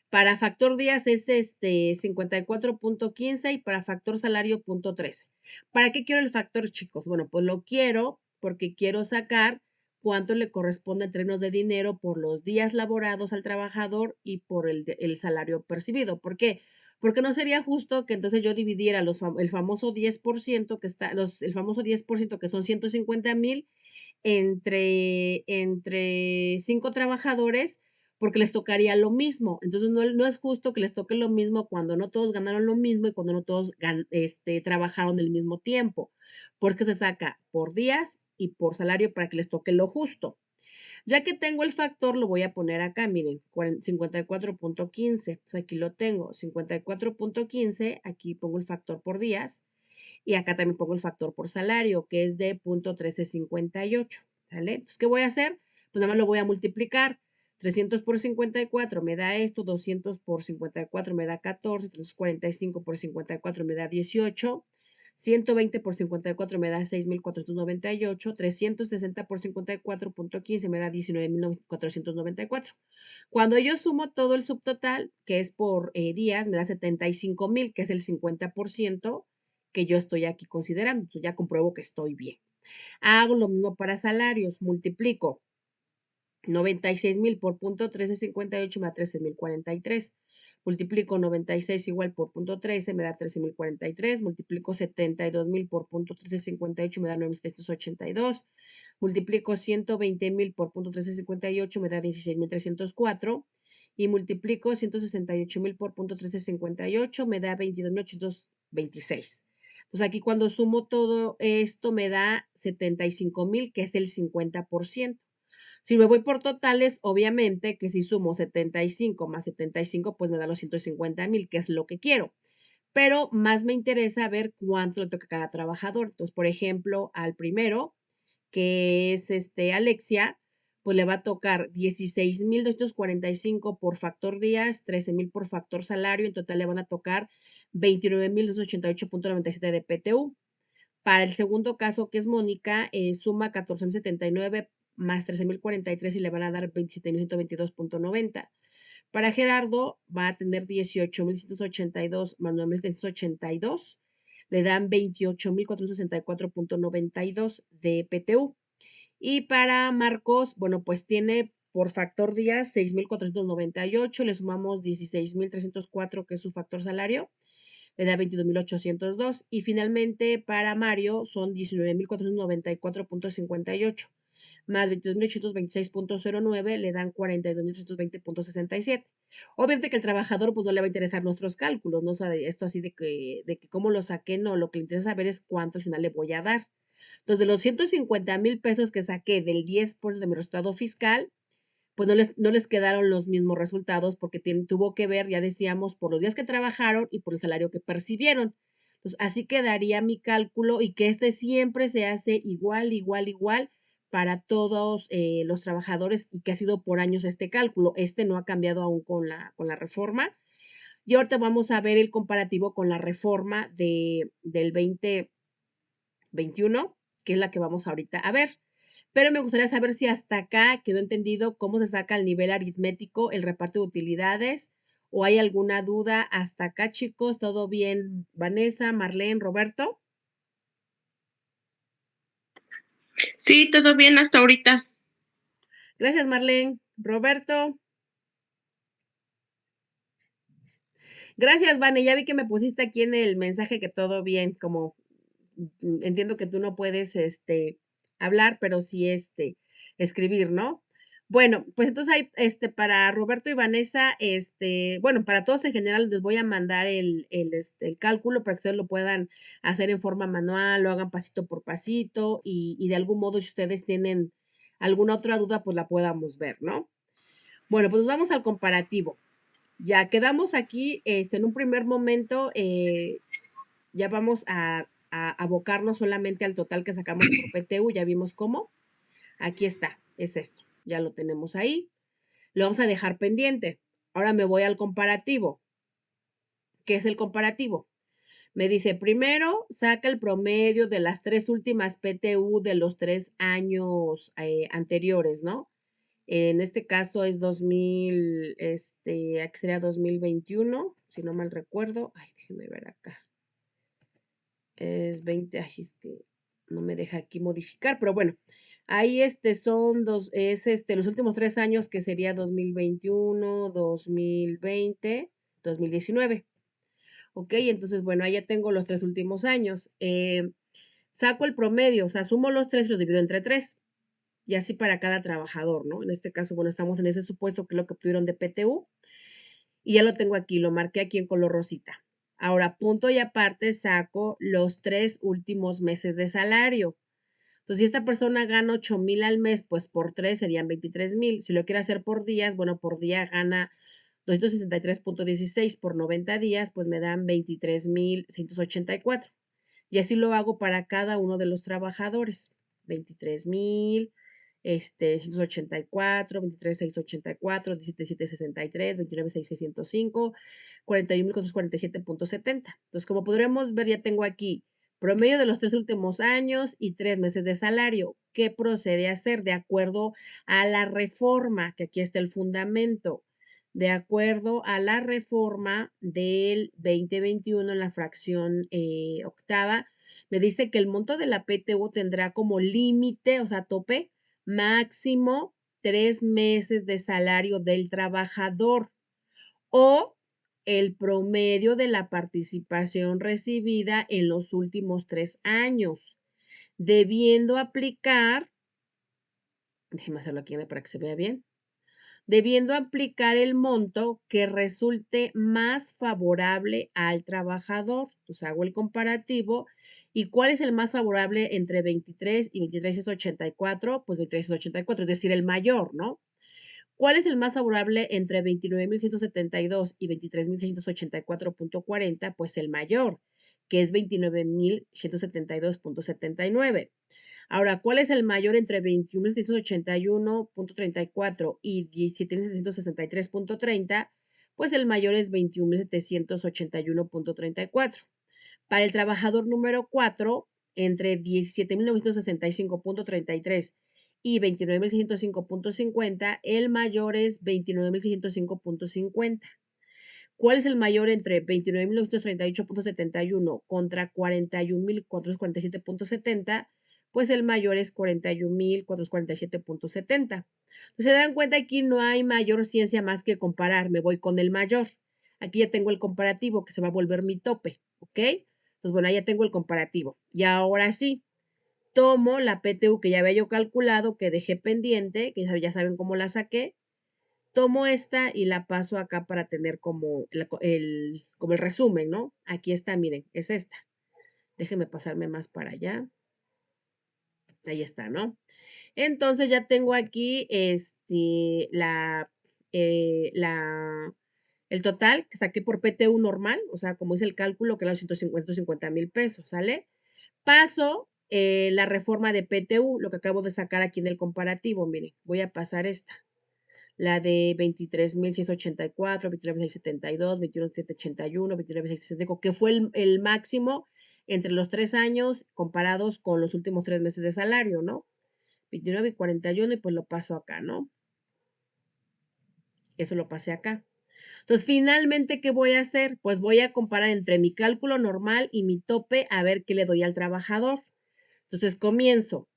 Para factor días es 54,15 y para factor salario 13. ¿Para qué quiero el factor, chicos? Bueno, pues lo quiero porque quiero sacar cuánto le corresponde en términos de dinero por los días laborados al trabajador y por el salario percibido. ¿Por qué? Porque no sería justo que entonces yo dividiera el famoso 10% el famoso 10% que son 150,000 entre 5 trabajadores porque les tocaría lo mismo. Entonces, no es justo que les toque lo mismo cuando no todos ganaron lo mismo y cuando no todos trabajaron el mismo tiempo, porque se saca por días y por salario para que les toque lo justo. Ya que tengo el factor, lo voy a poner acá, miren, 54,15. Aquí lo tengo, 54,15. Aquí pongo el factor por días. Y acá también pongo el factor por salario, que es de .1358. ¿Sale? Entonces, ¿qué voy a hacer? Pues nada más lo voy a multiplicar. 300 por 54 me da esto, 200 por 54 me da 14, 345 por 54 me da 18, 120 por 54 me da 6,498, 360 por 54,15 me da 19,494. Cuando yo sumo todo el subtotal, que es por días, me da 75,000, que es el 50%, que yo estoy aquí considerando. Entonces ya compruebo que estoy bien. Hago lo mismo para salarios, multiplico 96,000 por punto 1358 me da 13,043. Multiplico 96 igual por punto 13 me da 13,043. Multiplico 72,000 por punto 1358 me da 9,782. Multiplico 120,000 por punto 1358 me da 16,304. Y multiplico 168,000 por punto 1358 me da 22,826. Entonces aquí cuando sumo todo esto me da 75,000, que es el 50%. Si me voy por totales, obviamente que si sumo 75 más 75, pues me da los 150,000, que es lo que quiero. Pero más me interesa ver cuánto le toca a cada trabajador. Entonces, por ejemplo, al primero, que es Alexia, pues le va a tocar 16,245 por factor días, 13,000 por factor salario. En total le van a tocar 29,288,97 de PTU. Para el segundo caso, que es Mónica, suma 14,079 más 13,043 y le van a dar 27,122,90. Para Gerardo va a tener 18,182 más 9,782. Le dan 28,464,92 de PTU. Y para Marcos, bueno, pues tiene por factor día 6,498. Le sumamos 16,304, que es su factor salario, le da 22,802. Y finalmente para Mario son 19,494,58 más 22,826,09 le dan 42,320,67. Obviamente que el trabajador pues no le va a interesar nuestros cálculos, no sabe esto así de que cómo lo saqué, no, lo que le interesa saber es cuánto al final le voy a dar. Entonces, de los 150,000 pesos que saqué del 10% de mi resultado fiscal, pues no les quedaron los mismos resultados porque tuvo que ver, ya decíamos, por los días que trabajaron y por el salario que percibieron. Entonces, así quedaría mi cálculo y que siempre se hace igual, igual, igual para todos los trabajadores y que ha sido por años este cálculo. No ha cambiado aún con la reforma. Y ahorita vamos a ver el comparativo con la reforma del 2021, que es la que vamos ahorita a ver. Pero me gustaría saber si hasta acá quedó entendido cómo se saca el nivel aritmético, el reparto de utilidades, o hay alguna duda hasta acá, chicos. ¿Todo bien? Vanessa, Marlene, Roberto. Sí, todo bien hasta ahorita. Gracias, Marlene. Roberto. Gracias, Vane. Ya vi que me pusiste aquí en el mensaje que todo bien, como entiendo que tú no puedes hablar, pero sí escribir, ¿no? Bueno, pues entonces hay para Roberto y Vanessa, bueno, para todos en general les voy a mandar el cálculo para que ustedes lo puedan hacer en forma manual, lo hagan pasito por pasito y de algún modo si ustedes tienen alguna otra duda, pues la podamos ver, ¿no? Bueno, pues vamos al comparativo. Ya quedamos aquí, en un primer momento, ya vamos a abocarnos solamente al total que sacamos por PTU, ya vimos cómo. Aquí está, es esto, ya lo tenemos ahí. Lo vamos a dejar pendiente. Ahora me voy al comparativo. ¿Qué es el comparativo? Me dice, primero saca el promedio de las 3 últimas PTU de los 3 años anteriores, ¿no? En este caso es 2000, aquí sería 2021, si no mal recuerdo. Ay, déjenme ver acá. Es 20, ay, es que no me deja aquí modificar, pero bueno, ahí son los últimos 3 años que sería 2021, 2020, 2019. Ok, entonces, bueno, ahí ya tengo los 3 últimos años. Saco el promedio, o sea, sumo los 3 y los divido entre 3. Y así para cada trabajador, ¿no? En este caso, bueno, estamos en ese supuesto que es lo que obtuvieron de PTU. Y ya lo tengo aquí, lo marqué aquí en color rosita. Ahora, punto y aparte, saco los 3 últimos meses de salario. Entonces, si esta persona gana 8,000 al mes, pues por 3 serían 23,000. Si lo quiere hacer por días, bueno, por día gana 263,16 por 90 días, pues me dan 23,184. Y así lo hago para cada uno de los trabajadores. 23,000, 184, 23,684, 17,763, 29,605, 41,447,70. Entonces, como podremos ver, ya tengo aquí promedio de los 3 últimos años y 3 meses de salario. ¿Qué procede a hacer? De acuerdo a la reforma, que aquí está el fundamento. de acuerdo a la reforma del 2021 en la fracción octava, me dice que el monto de la PTU tendrá como límite, o sea, tope máximo 3 meses de salario del trabajador o el promedio de la participación recibida en los últimos 3 años, debiendo aplicar, déjeme hacerlo aquí para que se vea bien, debiendo aplicar el monto que resulte más favorable al trabajador. Entonces hago el comparativo. ¿Y cuál es el más favorable entre 23 y 23,84? Pues 23,84, es decir, el mayor, ¿no? ¿Cuál es el más favorable entre 29,172 y 23,684,40? Pues el mayor, que es 29,172,79. Ahora, ¿cuál es el mayor entre 21,781,34 y 17,763,30? Pues el mayor es 21,781,34. Para el trabajador número 4, entre 17,965,33 y 29,605,50, el mayor es 29,605,50. ¿Cuál es el mayor entre 29,938,71 contra 41,447,70? Pues el mayor es 41,447,70. Entonces, se dan cuenta, aquí no hay mayor ciencia más que comparar. Me voy con el mayor. Aquí ya tengo el comparativo que se va a volver mi tope, ¿ok? Pues bueno, ya tengo el comparativo. Y ahora sí, tomo la PTU que ya había yo calculado, que dejé pendiente, que ya saben cómo la saqué. Tomo esta y la paso acá para tener como como el resumen, ¿no? Aquí está, miren, es esta. Déjenme pasarme más para allá. Ahí está, ¿no? Entonces ya tengo aquí el total que saqué por PTU normal, o sea, como es el cálculo, que era los 150 mil pesos, ¿sale? Paso la reforma de PTU, lo que acabo de sacar aquí en el comparativo, miren, voy a pasar esta. La de 23,684, 29,672, 21,781, 29,665, que fue el máximo entre los 3 años comparados con los últimos 3 meses de salario, ¿no? 29 y 41 y pues lo paso acá, ¿no? Eso lo pasé acá. Entonces, finalmente, ¿qué voy a hacer? Pues voy a comparar entre mi cálculo normal y mi tope a ver qué le doy al trabajador. Entonces, comienzo.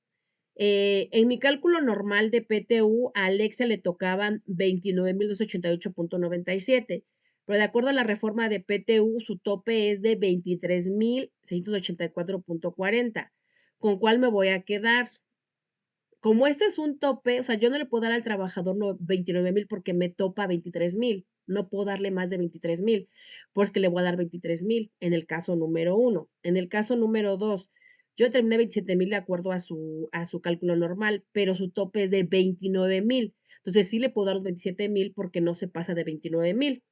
En mi cálculo normal de PTU, a Alexia le tocaban 29,288,97, pero de acuerdo a la reforma de PTU, su tope es de 23,684,40. ¿Con cuál me voy a quedar? Como este es un tope, o sea, yo no le puedo dar al trabajador 29,000 porque me topa 23,000. No puedo darle más de 23,000, pues que le voy a dar 23,000 en el caso número 1. En el caso número 2, yo determiné 27,000 de acuerdo a su cálculo normal, pero su tope es de 29,000. Entonces sí le puedo dar los 27,000 porque no se pasa de 29,000.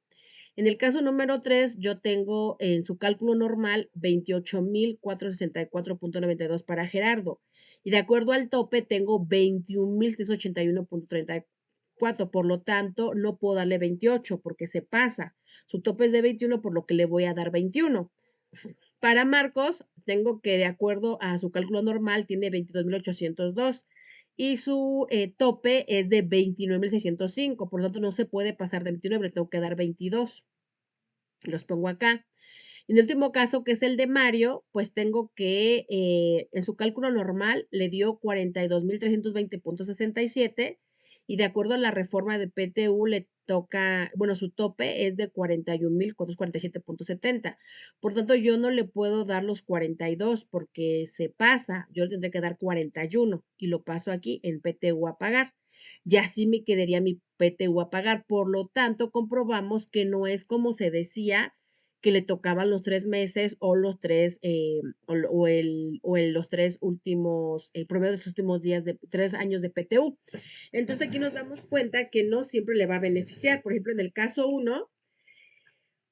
En el caso número 3, yo tengo en su cálculo normal 28,464,92 para Gerardo. Y de acuerdo al tope, tengo 21,381,34. Por lo tanto, no puedo darle 28 porque se pasa. Su tope es de 21, por lo que le voy a dar 21. Para Marcos, tengo que, de acuerdo a su cálculo normal, tiene 22,802 y su tope es de 29,605. Por lo tanto, no se puede pasar de 29, le tengo que dar 22. Los pongo acá. En el último caso, que es el de Mario, pues tengo que en su cálculo normal le dio 42,320,67 y de acuerdo a la reforma de PTU le toca, bueno, su tope es de 41,447,70. Por tanto, yo no le puedo dar los 42 porque se pasa. Yo le tendré que dar 41 y lo paso aquí en PTU a pagar. Y así me quedaría mi PTU a pagar. Por lo tanto, comprobamos que no es como se decía que le tocaban los 3 meses o los 3, los 3 últimos, el promedio de los últimos días de 3 años de PTU. Entonces aquí nos damos cuenta que no siempre le va a beneficiar. Por ejemplo, en el caso 1,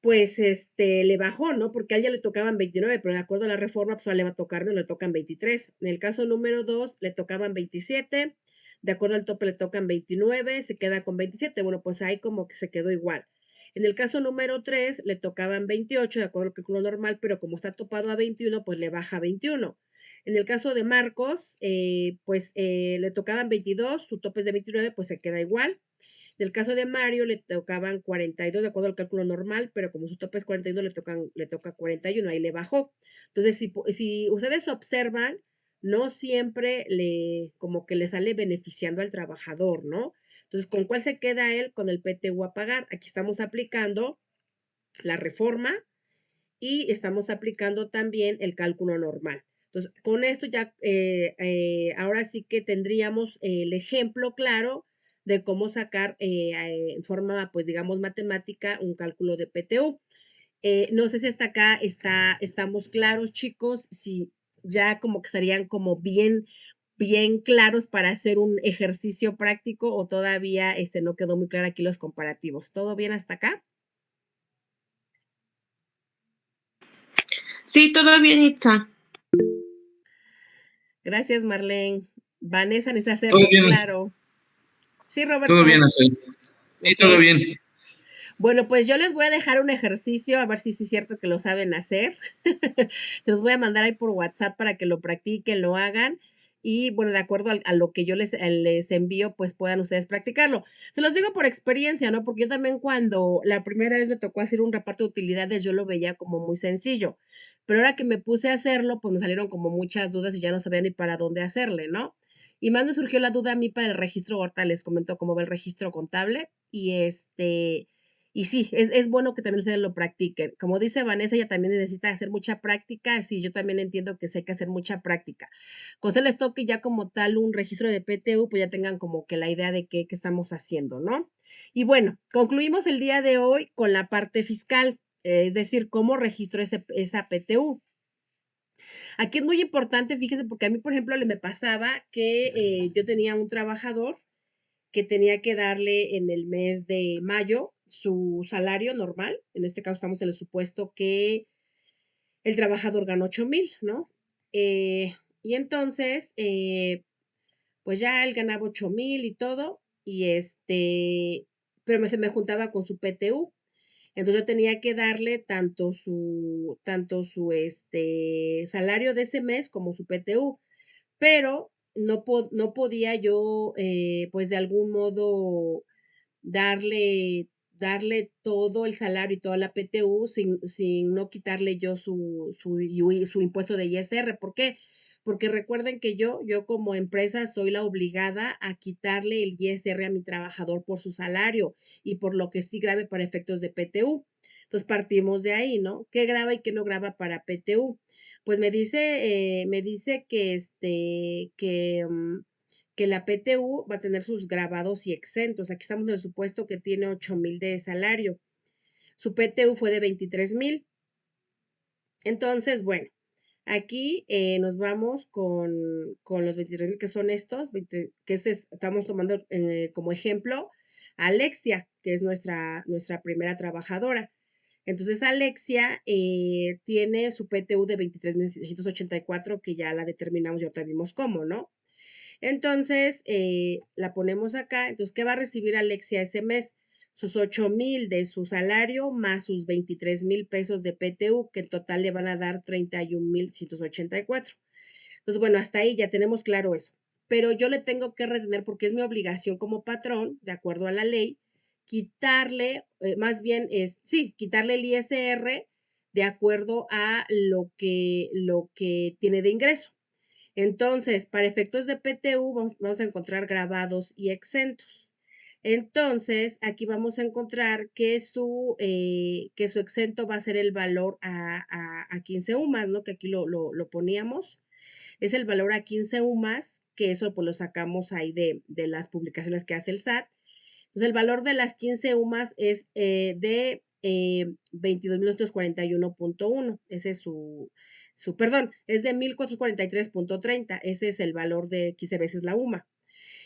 pues le bajó, ¿no? Porque a ella le tocaban 29, pero de acuerdo a la reforma, pues ahora le va a tocar, no le tocan 23. En el caso número 2, le tocaban 27, de acuerdo al tope le tocan 29, se queda con 27, bueno, pues ahí como que se quedó igual. En el caso número 3, le tocaban 28, de acuerdo al cálculo normal, pero como está topado a 21, pues le baja 21. En el caso de Marcos, le tocaban 22, su tope es de 29, pues se queda igual. Del caso de Mario le tocaban 42 de acuerdo al cálculo normal, pero como su tope es 42, le toca 41, ahí le bajó. Entonces, si ustedes observan, no siempre como que le sale beneficiando al trabajador, ¿no? Entonces, ¿con cuál se queda él? Con el PTU a pagar. Aquí estamos aplicando la reforma y estamos aplicando también el cálculo normal. Entonces, con esto ya, ahora sí que tendríamos el ejemplo claro de cómo sacar en forma, pues digamos, matemática un cálculo de PTU. No sé si hasta acá estamos claros, chicos, si ya como que estarían como bien claros para hacer un ejercicio práctico o todavía no quedó muy claro aquí los comparativos. ¿Todo bien hasta acá? Sí, todo bien, Itza. Gracias, Marlene. Vanessa necesita Todo hacerlo bien, claro. Sí, todo bien, Roberto. Axel. Sí, Ok. todo bien. Bueno, pues yo les voy a dejar un ejercicio, a ver si sí es cierto que lo saben hacer. Se los voy a mandar ahí por WhatsApp para que lo practiquen, lo hagan. Y bueno, de acuerdo a lo que yo les envío, pues puedan ustedes practicarlo. Se los digo por experiencia, ¿no? Porque yo también cuando la primera vez me tocó hacer un reparto de utilidades, yo lo veía como muy sencillo. Pero ahora que me puse a hacerlo, pues me salieron como muchas dudas y ya no sabía ni para dónde hacerle, ¿no? Y más me surgió la duda a mí para el registro, ahorita les comento cómo va el registro contable. Y sí, es bueno que también ustedes lo practiquen. Como dice Vanessa, ella también necesita hacer mucha práctica. Sí, yo también entiendo que sí hay que hacer mucha práctica. Cuando se les toque ya como tal un registro de PTU, pues ya tengan como que la idea de qué estamos haciendo, ¿no? Y bueno, concluimos el día de hoy con la parte fiscal, es decir, cómo registro esa PTU. Aquí es muy importante, fíjese, porque a mí, por ejemplo, me pasaba que yo tenía un trabajador que tenía que darle en el mes de mayo su salario normal. En este caso estamos en el supuesto que el trabajador ganó 8,000, ¿no? Y entonces, pues ya él ganaba 8,000 y todo, y pero se me juntaba con su PTU. Entonces yo tenía que darle tanto su salario de ese mes como su PTU, pero no podía yo, pues de algún modo darle todo el salario y toda la PTU sin no quitarle yo su impuesto de ISR. ¿Por qué? Porque recuerden que yo como empresa soy la obligada a quitarle el ISR a mi trabajador por su salario y por lo que sí grave para efectos de PTU. Entonces partimos de ahí, ¿no? ¿Qué graba y qué no graba para PTU? Pues me dice que la PTU va a tener sus grabados y exentos. Aquí estamos en el supuesto que tiene 8,000 de salario. Su PTU fue de 23,000. Entonces, bueno, aquí nos vamos con los 23,000 que son estos, estamos tomando como ejemplo a Alexia, que es nuestra primera trabajadora. Entonces, Alexia tiene su PTU de 23,684, que ya la determinamos, ya vimos cómo, ¿no? Entonces, la ponemos acá. Entonces, ¿qué va a recibir Alexia ese mes? Sus 8,000 de su salario más sus 23,000 pesos de PTU, que en total le van a dar 31,184. Entonces, bueno, hasta ahí ya tenemos claro eso. Pero yo le tengo que retener porque es mi obligación como patrón, de acuerdo a la ley, quitarle, más bien sí, quitarle el ISR de acuerdo a lo que tiene de ingreso. Entonces, para efectos de PTU vamos a encontrar grabados y exentos. Entonces, aquí vamos a encontrar que su exento va a ser el valor a 15 UMAS, ¿no? Que aquí lo poníamos. Es el valor a 15 UMAS, que eso pues lo sacamos ahí de las publicaciones que hace el SAT. Entonces, el valor de las 15 UMAS es de 22,941.1. Ese es perdón, es de 1,443.30. Ese es el valor de 15 veces la UMA.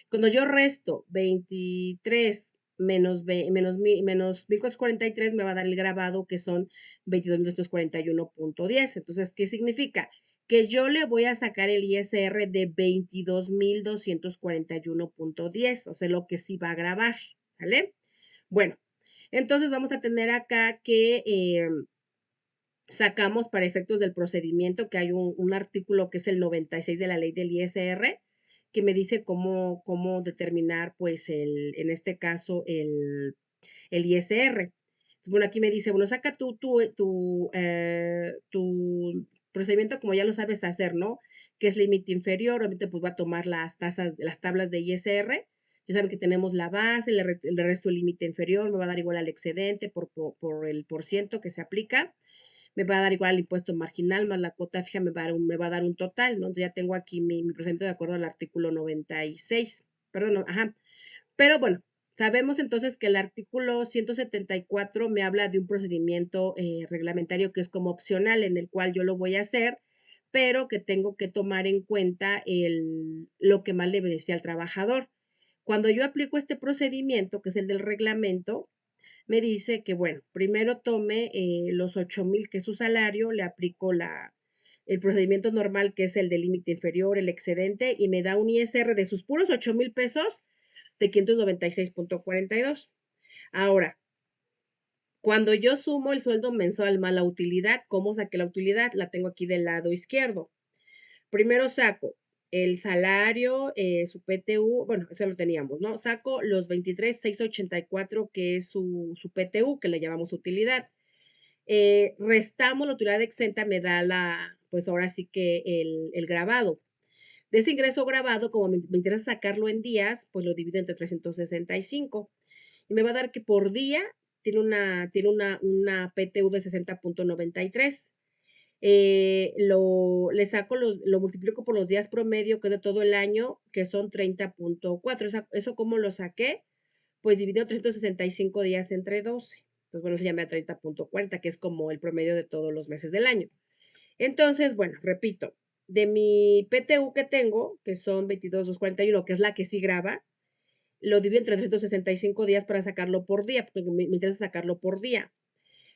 Cuando yo resto 23 menos 1,443, me va a dar el grabado que son 22,941.10. Entonces, ¿qué significa? Que yo le voy a sacar el ISR de 22,241.10, o sea, lo que sí va a grabar, ¿sale? Bueno, entonces vamos a tener acá que sacamos para efectos del procedimiento que hay un artículo que es el 96 de la ley del ISR, que me dice cómo determinar, pues, en este caso, el ISR. Entonces, bueno, aquí me dice, bueno, saca tu procedimiento como ya lo sabes hacer, ¿no? Que es límite inferior, obviamente pues va a tomar las tablas de ISR. Ya saben que tenemos la base, el resto del límite inferior, me va a dar igual al excedente por el porciento que se aplica, me va a dar igual al impuesto marginal más la cuota fija, me va a dar un total, ¿no? Entonces ya tengo aquí mi procedimiento de acuerdo al artículo 96, perdón, no, ajá. Pero bueno, sabemos entonces que el artículo 174 me habla de un procedimiento reglamentario que es como opcional, en el cual yo lo voy a hacer, pero que tengo que tomar en cuenta lo que más le beneficia al trabajador. Cuando yo aplico este procedimiento, que es el del reglamento, me dice que, bueno, primero tome los 8,000, que es su salario, le aplico el procedimiento normal, que es el del límite inferior, el excedente, y me da un ISR de sus puros 8,000 pesos de 596.42. Ahora, cuando yo sumo el sueldo mensual más la utilidad, ¿cómo saqué la utilidad? La tengo aquí del lado izquierdo. Primero saco el salario, su PTU, bueno, eso lo teníamos, ¿no? Saco los 23,684, que es su PTU, que le llamamos utilidad. Restamos la utilidad exenta, me da pues ahora sí que el grabado. De ese ingreso grabado, como me interesa sacarlo en días, pues lo divido entre 365. Y me va a dar que por día tiene una PTU de 60.93. Lo multiplico por los días promedio, que es de todo el año, que son 30.4. ¿Eso cómo lo saqué? Pues dividido 365 días entre 12. Entonces, bueno, se llama 30.40, que es como el promedio de todos los meses del año. Entonces, bueno, repito, de mi PTU que tengo, que son 22,241, que es la que sí graba, lo divido entre 365 días para sacarlo por día, porque me interesa sacarlo por día.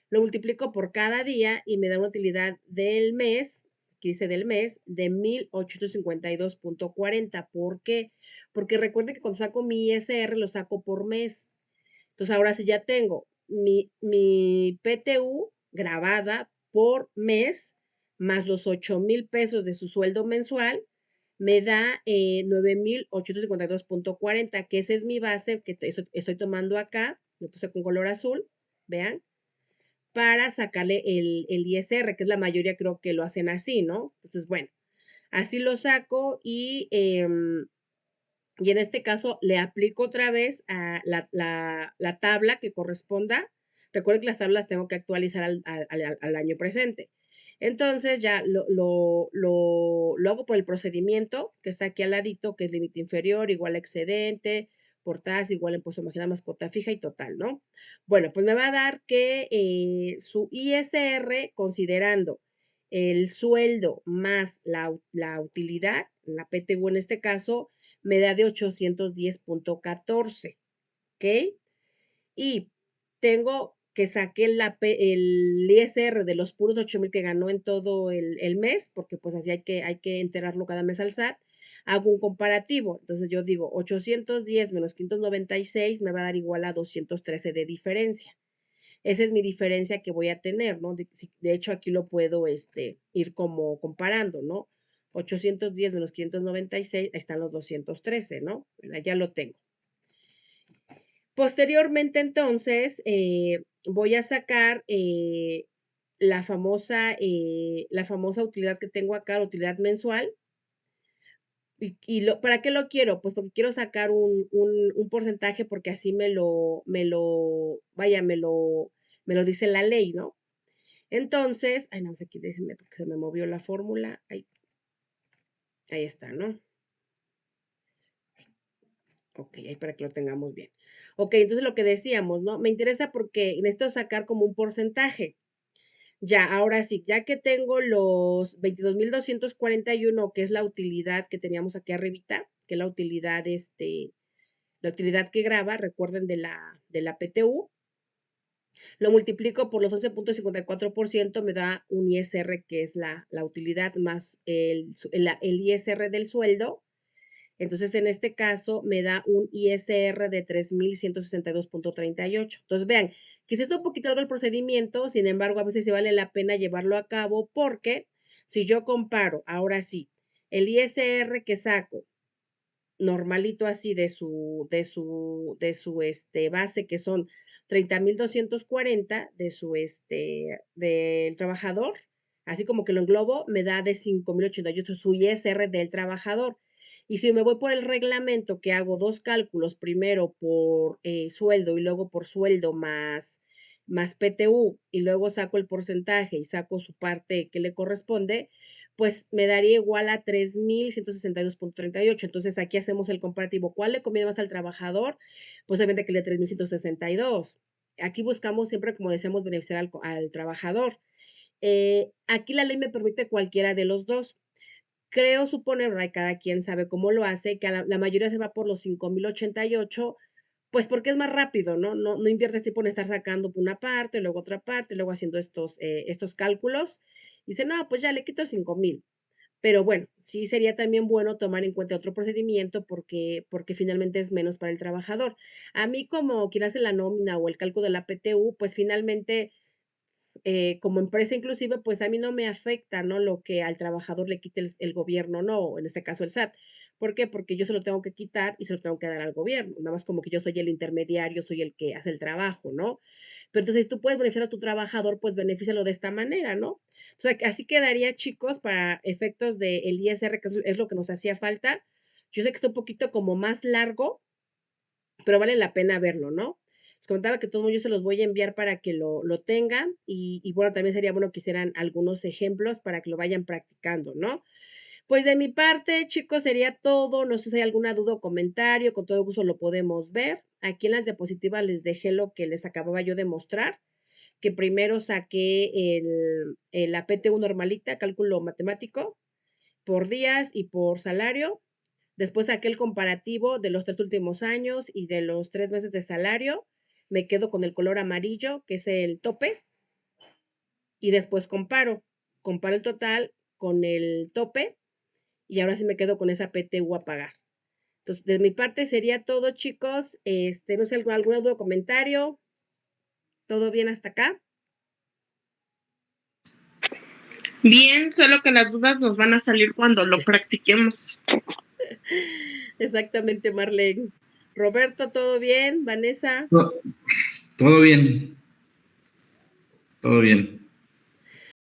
Lo multiplico por cada día y me da una utilidad del mes, que dice del mes, de 1,852.40. ¿Por qué? Porque recuerden que cuando saco mi ISR lo saco por mes. Entonces, ahora sí ya tengo mi PTU grabada por mes, más los 8,000 pesos de su sueldo mensual, me da 9,852.40, que esa es mi base que estoy tomando acá, lo puse con color azul, vean, para sacarle el ISR, que es la mayoría creo que lo hacen así, ¿no? Entonces, bueno, así lo saco y en este caso le aplico otra vez a la tabla que corresponda. Recuerden que las tablas tengo que actualizar al año presente. Entonces ya lo hago por el procedimiento que está aquí al ladito, que es límite inferior, igual a excedente, por tasa, igual a impuesto marginal más cuota fija y total, ¿no? Bueno, pues me va a dar que su ISR, considerando el sueldo más la utilidad, la PTU en este caso, me da de 810.14, ¿ok? Y tengo que saqué el ISR de los puros 8,000 que ganó en todo el mes, porque pues así hay que enterarlo cada mes al SAT. Hago un comparativo, entonces yo digo 810 menos 596 me va a dar igual a 213 de diferencia. Esa es mi diferencia que voy a tener, ¿no? De hecho, aquí lo puedo ir como comparando, ¿no? 810 menos 596, ahí están los 213, ¿no? Ya lo tengo. Posteriormente, entonces, voy a sacar la famosa utilidad que tengo acá, la utilidad mensual. ¿Para qué lo quiero? Pues porque quiero sacar un porcentaje porque así me lo dice la ley, ¿no? Entonces, ay, no, aquí déjenme porque se me movió la fórmula. Ahí está, ¿no? Ok, ahí para que lo tengamos bien. Ok, entonces lo que decíamos, ¿no? Me interesa porque necesito sacar como un porcentaje. Ya, ahora sí, ya que tengo los 22,241, que es la utilidad que teníamos aquí arribita, que es la utilidad que graba, recuerden de la PTU, lo multiplico por los 11.54%, me da un ISR que es la utilidad más el ISR del sueldo. Entonces, en este caso, me da un ISR de 3,162.38. Entonces, vean, quizás está un poquito largo el procedimiento, sin embargo, a veces se vale la pena llevarlo a cabo porque si yo comparo, ahora sí, el ISR que saco normalito así base, que son 30,240 del trabajador, así como que lo englobo, me da de 5,088 su ISR del trabajador. Y si me voy por el reglamento, que hago dos cálculos, primero por sueldo y luego por sueldo más PTU, y luego saco el porcentaje y saco su parte que le corresponde, pues me daría igual a 3,162,38. Entonces aquí hacemos el comparativo. ¿Cuál le conviene más al trabajador? Pues obviamente que el de 3,162. Aquí buscamos siempre, como decíamos, beneficiar al trabajador. Aquí la ley me permite cualquiera de los dos. Creo suponer, ¿verdad? Cada quien sabe cómo lo hace, que la mayoría se va por los 5,088, pues porque es más rápido, ¿no? No inviertes tiempo en estar sacando una parte, luego otra parte, luego haciendo estos cálculos. Dice, no, pues ya le quito 5,000. Pero bueno, sí sería también bueno tomar en cuenta otro procedimiento porque finalmente es menos para el trabajador. A mí, como quien hace la nómina o el cálculo de la PTU, pues finalmente como empresa inclusive, pues a mí no me afecta, ¿no? Lo que al trabajador le quite el gobierno, no, en este caso el SAT. ¿Por qué? Porque yo se lo tengo que quitar y se lo tengo que dar al gobierno. Nada más como que yo soy el intermediario, soy el que hace el trabajo, ¿no? Pero entonces, si tú puedes beneficiar a tu trabajador, pues benefícialo de esta manera, ¿no? O sea, que así quedaría, chicos, para efectos del ISR, que es lo que nos hacía falta. Yo sé que está un poquito como más largo, pero vale la pena verlo, ¿no? Les comentaba que todo yo se los voy a enviar para que lo tengan y bueno, también sería bueno que hicieran algunos ejemplos para que lo vayan practicando, ¿no? Pues de mi parte, chicos, sería todo. No sé si hay alguna duda o comentario, con todo gusto lo podemos ver. Aquí en las diapositivas les dejé lo que les acababa yo de mostrar, que primero saqué la PTU normalita, cálculo matemático, por días y por salario. Después saqué el comparativo de los 3 últimos años y de los 3 meses de salario. Me quedo con el color amarillo, que es el tope, y después comparo el total con el tope, y ahora sí me quedo con esa PTU a pagar. Entonces, de mi parte sería todo, chicos. No sé, algún otro comentario. ¿Todo bien hasta acá? Bien, solo que las dudas nos van a salir cuando lo practiquemos. Exactamente, Marlene. Roberto, ¿todo bien? Vanessa. Todo bien. Todo bien.